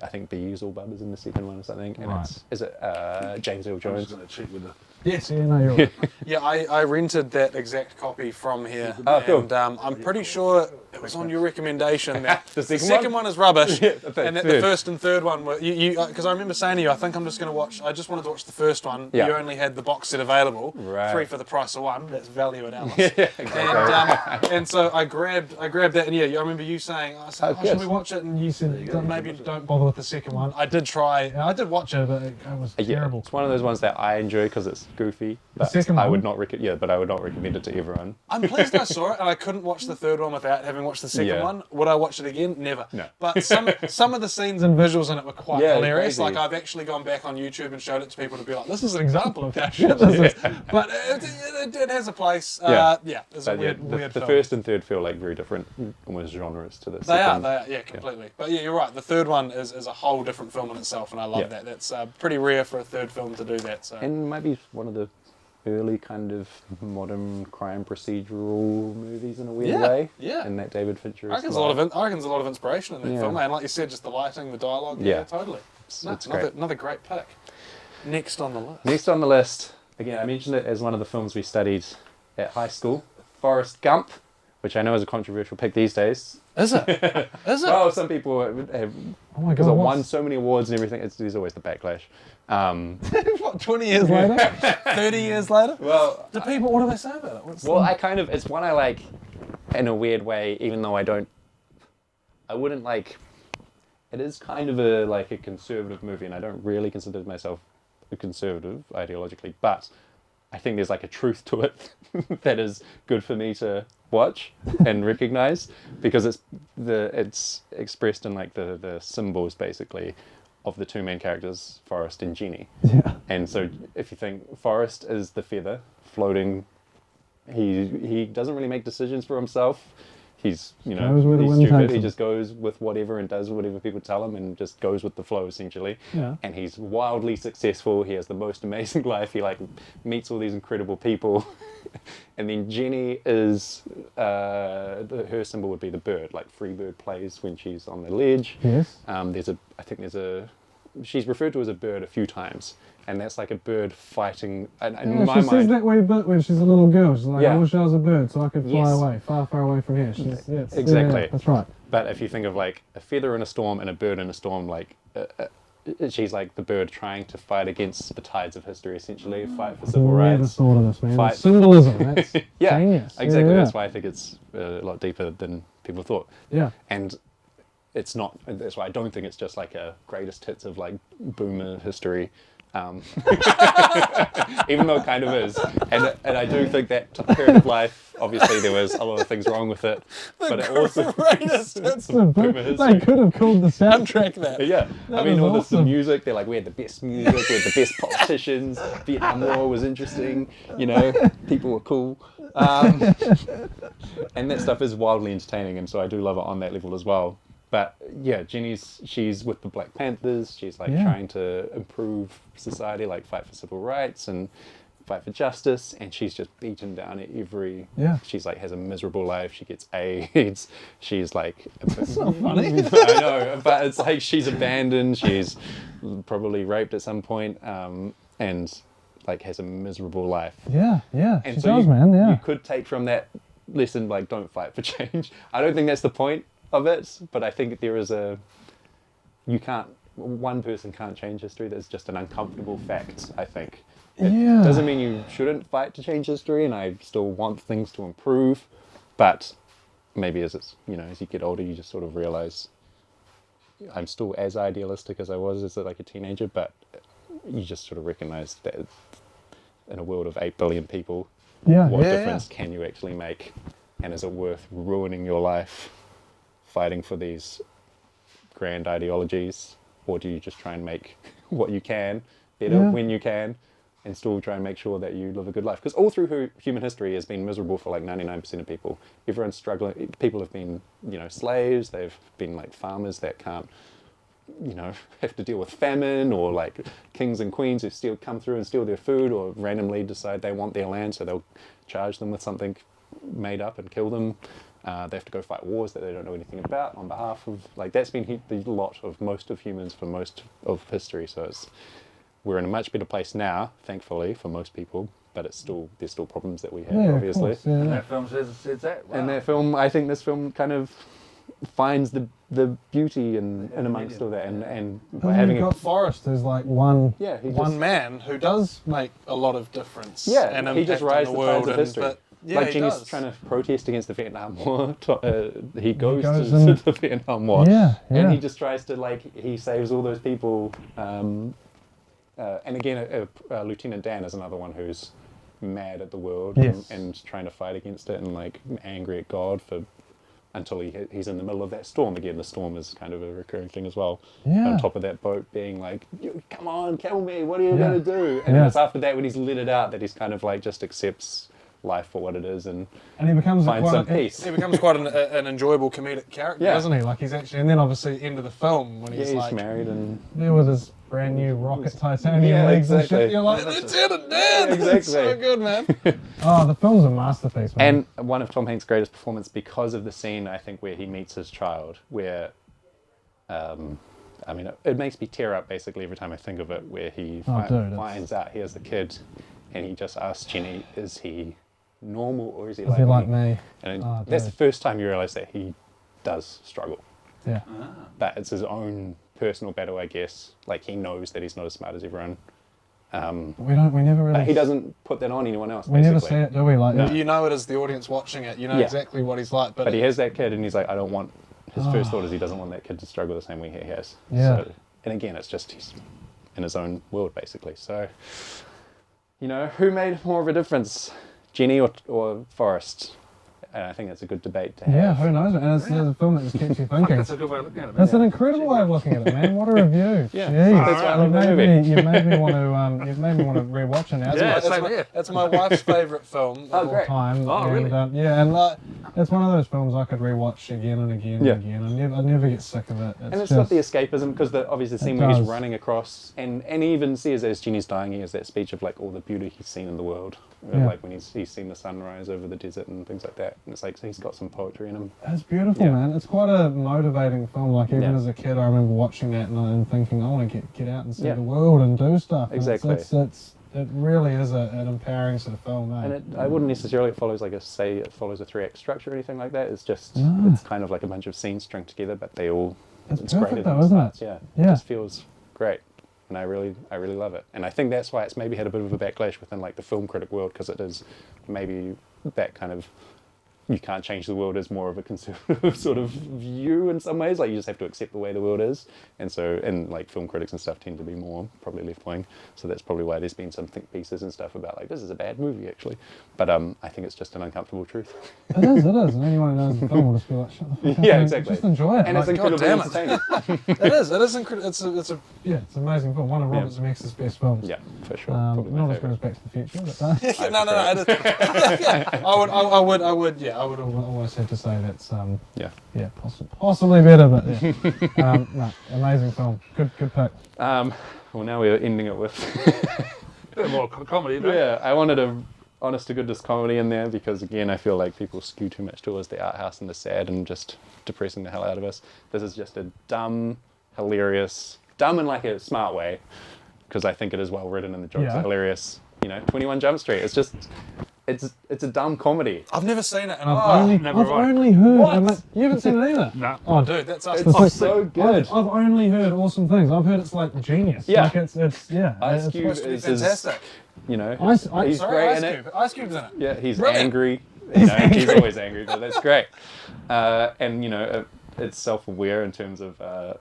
I think bees or bubbers in the second one or something. And Right. is it James Earl I'm Jones? just going to cheat with the... Yes. Yeah. No, you're right. Yeah, I rented that exact copy from here, Oh, cool. and I'm pretty sure it was on your recommendation that The the second second one is rubbish, Yeah, the and that the third. first and third one were because I remember saying to you, I think I'm just going to watch. I just wanted to watch the first one. Yeah. You only had the box set available, Right. 3 for the price of 1. That's value at Alice. Exactly. And so I grabbed that, and yeah, I remember you saying, I said, good. should we watch it? And you said, maybe don't bother with the second one. I did try. I did watch it, but it was Yeah, terrible. it's one of those ones that I enjoy because it's goofy. But second I would one? not but I would not recommend it to everyone. I'm pleased I saw it, and I couldn't watch the third one without having watched the second Yeah. one. Would I watch it again? Never. No. But some of the scenes and visuals in it were quite Yeah, hilarious. crazy. Like I've actually gone back on YouTube and showed it to people to be like, this is an example of how shit this is. But it has a place. Yeah. It's a But yeah, weird the film. first and third feel like very different, almost genres to the They are, second. yeah, completely. But yeah, you're right. The third one is a whole different film in itself, and I love Yeah. that. That's pretty rare for a third film to do that. So And maybe one of the early kind of modern crime procedural movies in a weird Yeah, way. yeah. In that David Fincher. I reckon there's a lot of inspiration in that Yeah. film, and like you said, just the lighting, the dialogue. Yeah. Yeah, totally. It's great. Another great pick. Next on the list. Next on the list, again, I mentioned it as one of the films we studied at high school, Forrest Gump, which I know is a controversial pick these days. Is it? Is it? Well, some people have, Oh my because God. it won so many awards and everything, there's always the backlash. What, 20 years later? 30 years later? Well, The people, what do they say about it? What's Well, it's one I like in a weird way, even though I wouldn't like, it is kind of a conservative movie, and I don't really consider myself a conservative ideologically, but I think there's like a truth to it that is good for me to watch and recognize, because it's expressed in like the symbols basically of the two main characters, Forrest and Jenny. Yeah. And so if you think Forrest is the feather floating, he doesn't really make decisions for himself. He's Goes where the he's wind stupid. takes He him. just goes with whatever and does whatever people tell him and just goes with the flow essentially. Yeah. And he's wildly successful. He has the most amazing life. He meets all these incredible people. And then Jenny is her symbol would be the bird, like free bird plays when she's on the ledge. Yes. She's referred to as a bird a few times, and that's like a bird fighting. In Yeah, my she says mind, that way, but when she's a little girl, she's like, Yeah. I wish I was a bird so I could fly Yes. away, far, far away from here. Exactly. Yeah, that's right. but if you think of like a feather in a storm and a bird in a storm, she's like the bird trying to fight against the tides of history, essentially, fight for civil Never rights. thought of this, man. Fight- Symbolism. That's Yeah, genius. exactly. Yeah. That's why I think it's a lot deeper than people thought. Yeah. And it's not. That's why I don't think it's just like a greatest hits of like boomer history. Even though it kind of is, and I do think that period of life, obviously there was a lot of things wrong with it, but it also Greatest hits. boomer They history. could have called the soundtrack that. Yeah, That I mean, was all the awesome. music, they're like, we had the best music, we had the best politicians, Vietnam War was interesting, you know, people were cool. And that stuff is wildly entertaining, and so I do love it on that level as well. But yeah, she's with the Black Panthers, she's like Yeah. trying to improve society, like fight for civil rights and fight for justice, and she's just beaten down at every. Yeah. She's like has a miserable life. She gets AIDS. She's like. It's not funny. I know, but it's like she's abandoned. She's probably raped at some point, and like has a miserable life. Yeah, yeah. And She so does, you, man. Yeah. you could take from that lesson like don't fight for change. I don't think that's the point of it, but I think there is one person can't change history. There's just an uncomfortable fact, I think. It Yeah. doesn't mean you shouldn't fight to change history, and I still want things to improve, but maybe as you get older, you just sort of realize I'm still as idealistic as I was as like a teenager, but you just sort of recognize that in a world of 8 billion people, Yeah. what Yeah, difference can you actually make, and is it worth ruining your life fighting for these grand ideologies, or do you just try and make what you can better Yeah. when you can and still try and make sure that you live a good life? Because all through human history has been miserable for like 99% of people. Everyone's struggling. People have been slaves, they've been like farmers that can't have to deal with famine, or like kings and queens who come through and steal their food, or randomly decide they want their land, so they'll charge them with something made up and kill them. They have to go fight wars that they don't know anything about on behalf of, like, that's been the lot of most of humans for most of history. So we're in a much better place now, thankfully, for most people, but there's still problems that we have, Yeah, of obviously. course, yeah. And that film says that. Wow. And that film, I think this film kind of finds the beauty in amongst all that, and by having you've got Forrest, who's like one Man who does make a lot of difference. Yeah, and he just impact on rides the tides of and- history. but, yeah, like he Jenny's does. trying to protest against the Vietnam War. He goes goes to and- the Vietnam War, Yeah, and yeah. he just tries to he saves all those people. And again, Lieutenant Dan is another one who's mad at the world Yes. and trying to fight against it, and like angry at God until he's in the middle of that storm. Again, the storm is kind of a recurring thing as well. Yeah. On top of that boat being like, come on, kill me, what are you Yeah. going to do? And Yeah. it's after that when he's let it out that he's kind of like just accepts life for what it is and And he becomes finds some peace. He becomes quite an enjoyable comedic character, Yeah. doesn't he? Like he's actually, and then obviously end of the film when Yeah, he's he's like married and there with his brand new rocket titanium Yeah, legs and exactly. shit. You're like, Lieutenant Dan! Exactly. It's so good, man. oh, the film's a masterpiece, man. and one of Tom Hanks' greatest performance because of the scene I think where he meets his child, where it makes me tear up basically every time I think of it, where he finds out he has the kid and he just asks Jenny, is he normal or is he Is he like me? me? And Oh, that's the dude. first time you realise that he does struggle. Yeah. But it's his own personal battle, I guess. Like he knows that he's not as smart as everyone. We never really. But he doesn't put that on anyone else, We basically. never see it, do we? Like, No. You know it as the audience watching it. You know Yeah. exactly what he's like. But he has that kid and he's like, I don't want, his first thought is he doesn't want that kid to struggle the same way he has. Yeah. So, and again, it's just he's in his own world, basically. So, who made more of a difference, Jenny or Forrest? And I think that's a good debate to have. yeah, who knows? And it's a film that just keeps you thinking. That's a good way of looking at it. That's an incredible way of looking at it, man. What a review! Yeah. Jeez. That's why I love the You've made me want to. You've made me want to rewatch it now. Yeah, It's same here. That's my wife's favourite film. Oh, of all great. time. Oh, and, really? Yeah, and it's one of those films I could rewatch again and again Yeah. and again. I never get sick of it. And it's got the escapism, because obviously the scene It where he's does. running across, and he even says as Jenny's dying, he has that speech of like all the beauty he's seen in the world. Yeah. Like when he's seen the sunrise over the desert and things like that. And it's like, so he's got some poetry in him. It's beautiful, Yeah. man. It's quite a motivating film. Like even Yeah. as a kid, I remember watching that and thinking, I want to get out and see Yeah. the world and do stuff. And Exactly. it really is an empowering sort of film, eh? And I wouldn't necessarily follow a 3-act structure or anything like that. It's just, No. it's kind of like a bunch of scenes strung together, but they all It's integrated perfect though, in isn't parts. it? Yeah. Yeah. It just feels great. And I really love it. And I think that's why it's maybe had a bit of a backlash within like the film critic world, because it is maybe that kind of, you can't change the world as more of a conservative sort of view in some ways. Like you just have to accept the way the world is. And so, and like film critics and stuff tend to be more probably left wing. So that's probably why there's been some think pieces and stuff about like, this is a bad movie actually. But I think it's just an uncomfortable truth. It is. And anyone who knows the film will just be like, shut the fuck up. Yeah, exactly. Just enjoy it. And like, it's incredibly damn it. entertaining. It is incredible. It's an amazing film. One of Robert Zemeckis' best films. Yeah, for sure. Probably Not my as good as favourite. Back to the Future, but no. I would almost have to say that's Yeah. possibly better, but yeah. No, amazing film. Good pick. Well, now we're ending it with... A bit more comedy, no? Yeah, I wanted a honest to goodness comedy in there because, again, I feel like people skew too much towards the art house and the sad and just depressing the hell out of us. This is just a dumb, hilarious, dumb in like a smart way, because I think it is well written and the jokes are hilarious. 21 Jump Street. It's just, it's a dumb comedy. I've never seen it, and I've only heard. Like, you haven't seen it either. No. Oh, dude, that's us. It's so good. I've only heard awesome things. I've heard it's like genius. Yeah. Like it's Ice it's Cube supposed to be is fantastic. he's Sorry, great Ice in Cube. it. Ice Cube's in it. Yeah, he's Brilliant. angry. He's always angry, but that's great. And it's self-aware in terms of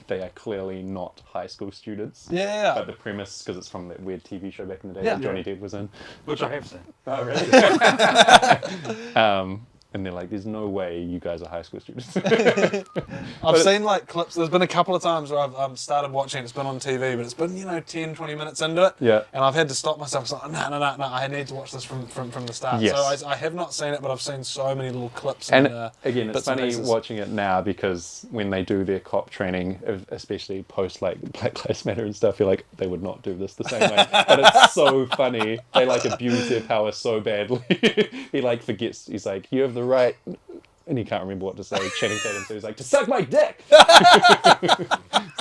they are clearly not high school students. Yeah. But the premise, because it's from that weird TV show back in the day Yeah. that Johnny Depp was in. Which I have seen. Oh, really? And they're like, there's no way you guys are high school students. I've seen like clips. There's been a couple of times where I've started watching it. It's been on TV, but it's been 10, 20 minutes into it. Yeah. And I've had to stop myself. It's like, no. I need to watch this from the start. Yes. So I have not seen it, but I've seen so many little clips. And bits again, it's and funny pieces. watching it now because when they do their cop training, especially post like Black Lives Matter and stuff, you're like, they would not do this the same way. But it's so funny. They like abuse their power so badly. He like forgets. He's like, you have the right. And he can't remember what to say. Channing Tatum, so he's like, to suck my dick.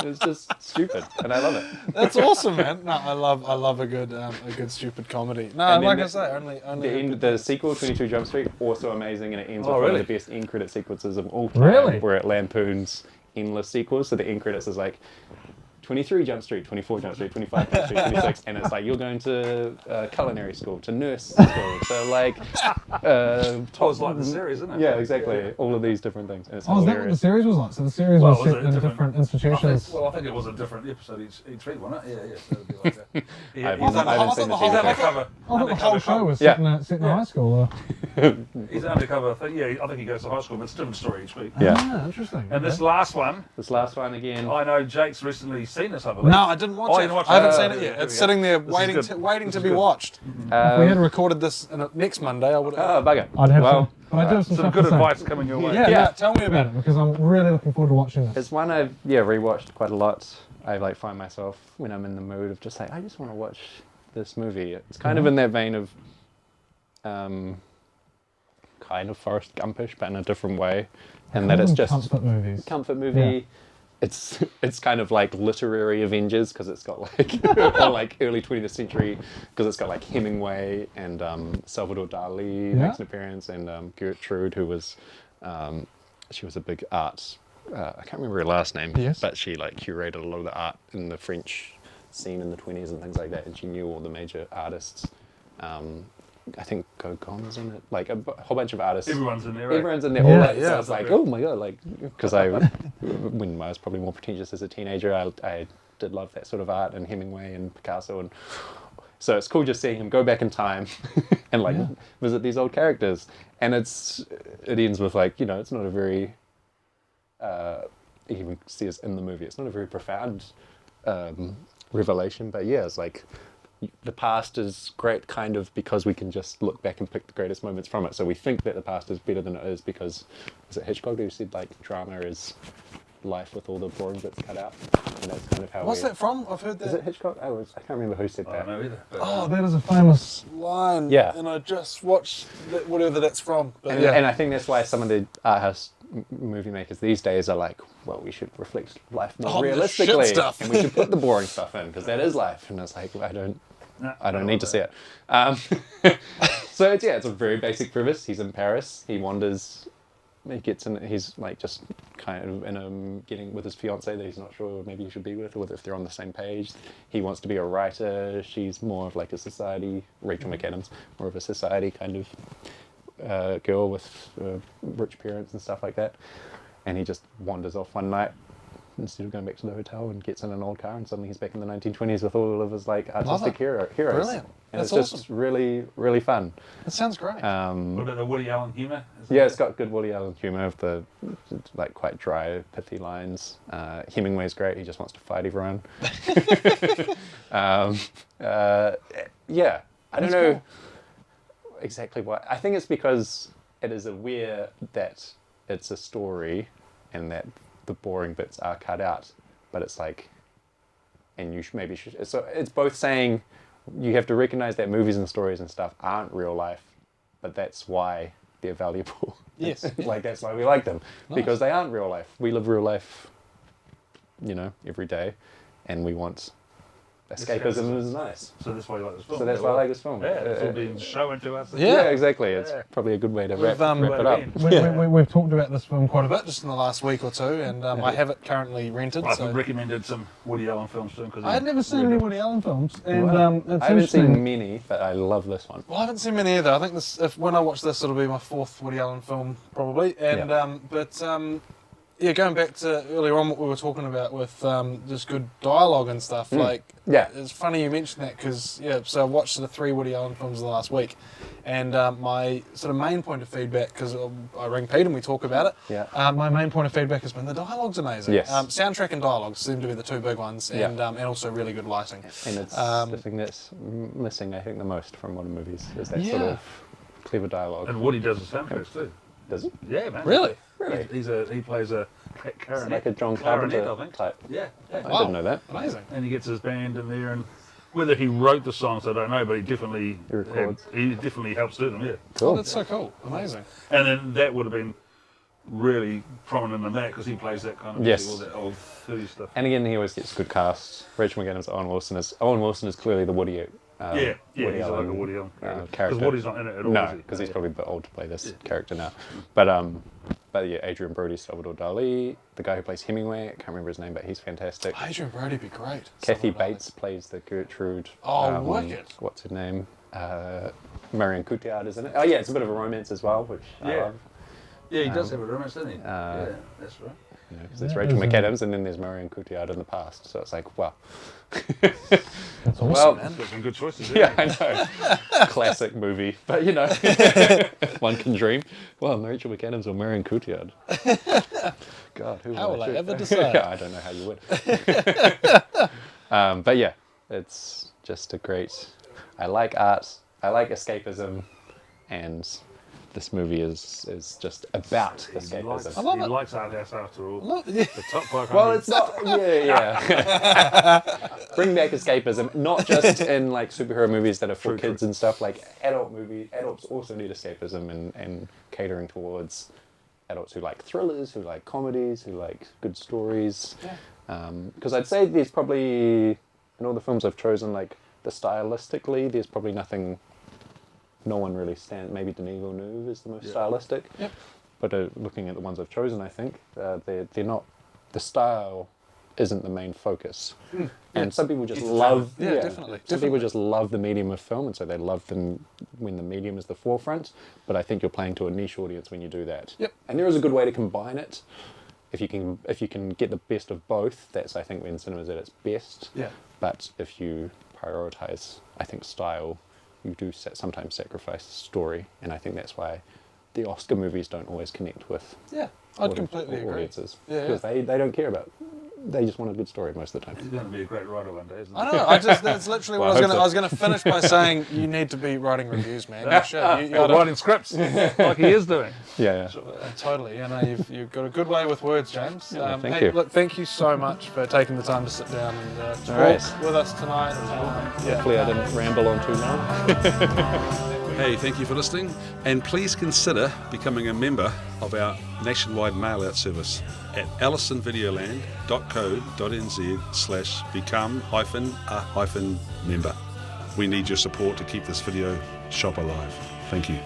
It's just stupid, and I love it. That's awesome, man. No, I love a good stupid comedy. No, And then like I say, only The sequel, 22 Jump Street, also amazing, and it ends with one of the best end credit sequences of all time. Really? Where it lampoons endless sequels, so the end credits is like 23 Jump Street, 24 Jump Street, 25 Jump Street, 26, and it's like you're going to culinary school, to nurse school, so like It's like the series, isn't it? yeah, exactly, all of these different things, and it's Oh, is that what the hilarious. series was like? So the series Well, was was it set in different? different institutions. I think it was a different episode each week, wasn't it? Yeah. So it'd be like that. I haven't seen the He's TV. undercover. I thought the whole show was Yeah. set in high school. He's undercover. I think he goes to high school, but it's a different story each week. Yeah, Ah, interesting. And this last one, this last one again. I know Jake's recently seen this, I believe. No, I didn't watch Oh, it. you didn't watch I haven't it? seen Oh, it yet. here It's we go. sitting there This is waiting good. waiting to This be is good. watched. If we had Recorded this next Monday. I would. Oh, bugger. I'd have well, some. But I do have some Some stuff good to say. advice coming your way. Yeah, Yeah. no, tell me about it because I'm really looking forward to watching this. It's one I've rewatched quite a lot. I like find myself when I'm in the mood of just like I just want to watch this movie. It's kind of in that vein of kind of Forrest Gumpish, but in a different way, and that it's just comfort movies. comfort movie. Yeah. It's kind of like literary Avengers because it's got like or like early 20th century because it's got like Hemingway and Salvador Dali makes an appearance, and Gertrude, who was she was a big art I can't remember her last name, Yes. but she like curated a lot of the art in the French scene in the 20s and things like that, and she knew all the major artists. I think Gauguin's in it, like a whole bunch of artists. Everyone's in there, right? Everyone's in there. Yeah. All that. So Yeah. I was like, oh my god, like, because when I was probably more pretentious as a teenager, I did love that sort of art and Hemingway and Picasso, and so it's cool just seeing him go back in time and like visit these old characters. And it ends with like, it's not a very you can see this in the movie. It's not a very profound revelation, but yeah, it's like. The past is great kind of because we can just look back and pick the greatest moments from it. So we think that the past is better than it is because, was it Hitchcock who said like drama is life with all the boring bits cut out? And that's kind of how What's that from? I've heard Is that it Hitchcock? I can't remember who said I that. don't know either. But, Oh, that is a famous. line. Yeah. And I just watched whatever that's from. But And I think that's why some of the art house movie makers these days are like, well, we should reflect life more On the realistically, shit stuff. and we should put the boring stuff in because that is life. And it's like, I don't need to see it. So it's a very basic premise. He's in Paris. He wanders he gets in. He's like just kind of in a getting with his fiance that he's not sure maybe he should be with, or whether if they're on the same page. He wants to be a writer. She's more of like a society. Rachel McAdams, more of a society kind of girl with rich parents and stuff like that. And he just wanders off one night instead of going back to the hotel and gets in an old car, and suddenly he's back in the 1920s with all of his like artistic heroes. Brilliant. And That's it's just really, really fun. That sounds great. What about the Woody Allen humour? Yeah, it's got good Woody Allen humour of the like quite dry, pithy lines. Hemingway's great. He just wants to fight everyone. Yeah, I don't know exactly why. I think it's because it is aware that it's a story and that the boring bits are cut out, but it's like, and you maybe should. So it's both saying you have to recognize that movies and stories and stuff aren't real life, but that's why they're valuable. Yes. Like that's why we like them, Nice. because they aren't real life. We live real life, every day, and we want escapism is nice. So that's why you like this film. So that's why I like this film. Yeah, it's all being shown to us. Yeah, exactly. It's Yeah. probably a good way to We've, wrap it up. We've talked about this film quite a bit just in the last week or two, and I have it currently rented. I've So recommended some Woody Allen films to him because I had never seen any Woody Allen films, and it's I haven't interesting. seen many, but I love this one. Well, I haven't seen many either. I think when I watch this, it'll be my fourth Woody Allen film probably. And going back to earlier on what we were talking about with just good dialogue and stuff. Like, Yeah. it's funny you mentioned that because so I watched the 3 Woody Allen films in the last week, and my sort of main point of feedback, because I ring Pete and we talk about it. Yeah. My main point of feedback has been the dialogue's amazing. Yes. Soundtrack and dialogue seem to be the 2 big ones, Yeah. and also really good lighting. And it's the thing that's missing, I think, the most from modern movies is that sort Yeah. of clever dialogue. And Woody does the soundtracks too. Does he? Yeah, man. Really? Really? He plays a clarinet. Like a John clarinet, Carpenter I think. type. Yeah. I didn't know that. Amazing. And he gets his band in there, and whether he wrote the songs, I don't know, but he definitely He records. he definitely helps do them. Yeah. Cool. Oh, that's so cool. Amazing. And then that would have been really prominent in that because he plays that kind of Yes. music, all that old 30s stuff. And again, he always gets good cast. Rachel McAdams, Owen Wilson is clearly the Woody. Yeah, he's like a Allen, Woody Allen character. Because Woody's not in it at all. No, is he? because he's Yeah. probably a bit old to play this character now. But yeah, Adrian Brody, Salvador Dali, the guy who plays Hemingway, I can't remember his name, but he's fantastic. Adrian Brody'd be great. Kathy Salvador Dali. Bates plays the Gertrude. Oh, wicked. What's her name? Marion Cotillard is in it. Oh yeah, it's a bit of a romance as well, which I Yeah. love. Yeah, he does have a romance, doesn't he? Uh, Yeah, that's right. Because there's Rachel McAdams and then there's Marion Cotillard in the past. So it's like, wow. That's awesome, Well, man. Got some good choices. Yeah, I know. Classic movie. But one can dream. Well, Rachel McAdams or Marion Cotillard. God, who How would will I choose? ever decide? Yeah, I don't know how you would. But yeah, it's just a great. I like art. I like escapism, and this movie is just about escapism. I love He it. likes art house after all. Look, yeah. The top 500. Well, it's not. Yeah. Bring back escapism, not just in like superhero movies that are for True, kids and stuff. Like adults also need escapism and catering towards adults who like thrillers, who like comedies, who like good stories. Because I'd say there's probably in all the films I've chosen, like stylistically, there's probably nothing. No one really stands. Maybe Denis Villeneuve is the most stylistic. Yep. But looking at the ones I've chosen, I think they're not. The style isn't the main focus. And some people just love. Definitely. Some people just love the medium of film, and so they love them when the medium is the forefront. But I think you're playing to a niche audience when you do that. Yep. And there is a good way to combine it. If you can get the best of both, that's I think when cinema's at its best. Yeah. But if you prioritize, I think style. You do sometimes sacrifice story, and I think that's why the Oscar movies don't always connect with I'd completely agree. audiences Yeah, because they don't care about. They just want a good story most of the time. He's going to be a great writer one day, isn't he? I know. That's literally Well, what I I hope was going to finish by saying. You need to be writing reviews, man. You should. You Or gotta, writing scripts, like he is doing. Yeah. totally. You know, you've got a good way with words, James. thank you. Look, thank you so much for taking the time to sit down and talk worries. with us tonight. Hopefully, I didn't ramble on too long. Hey, thank you for listening, and please consider becoming a member of our nationwide mail-out service at allisonvideoland.co.nz/become-a-member. We need your support to keep this video shop alive. Thank you.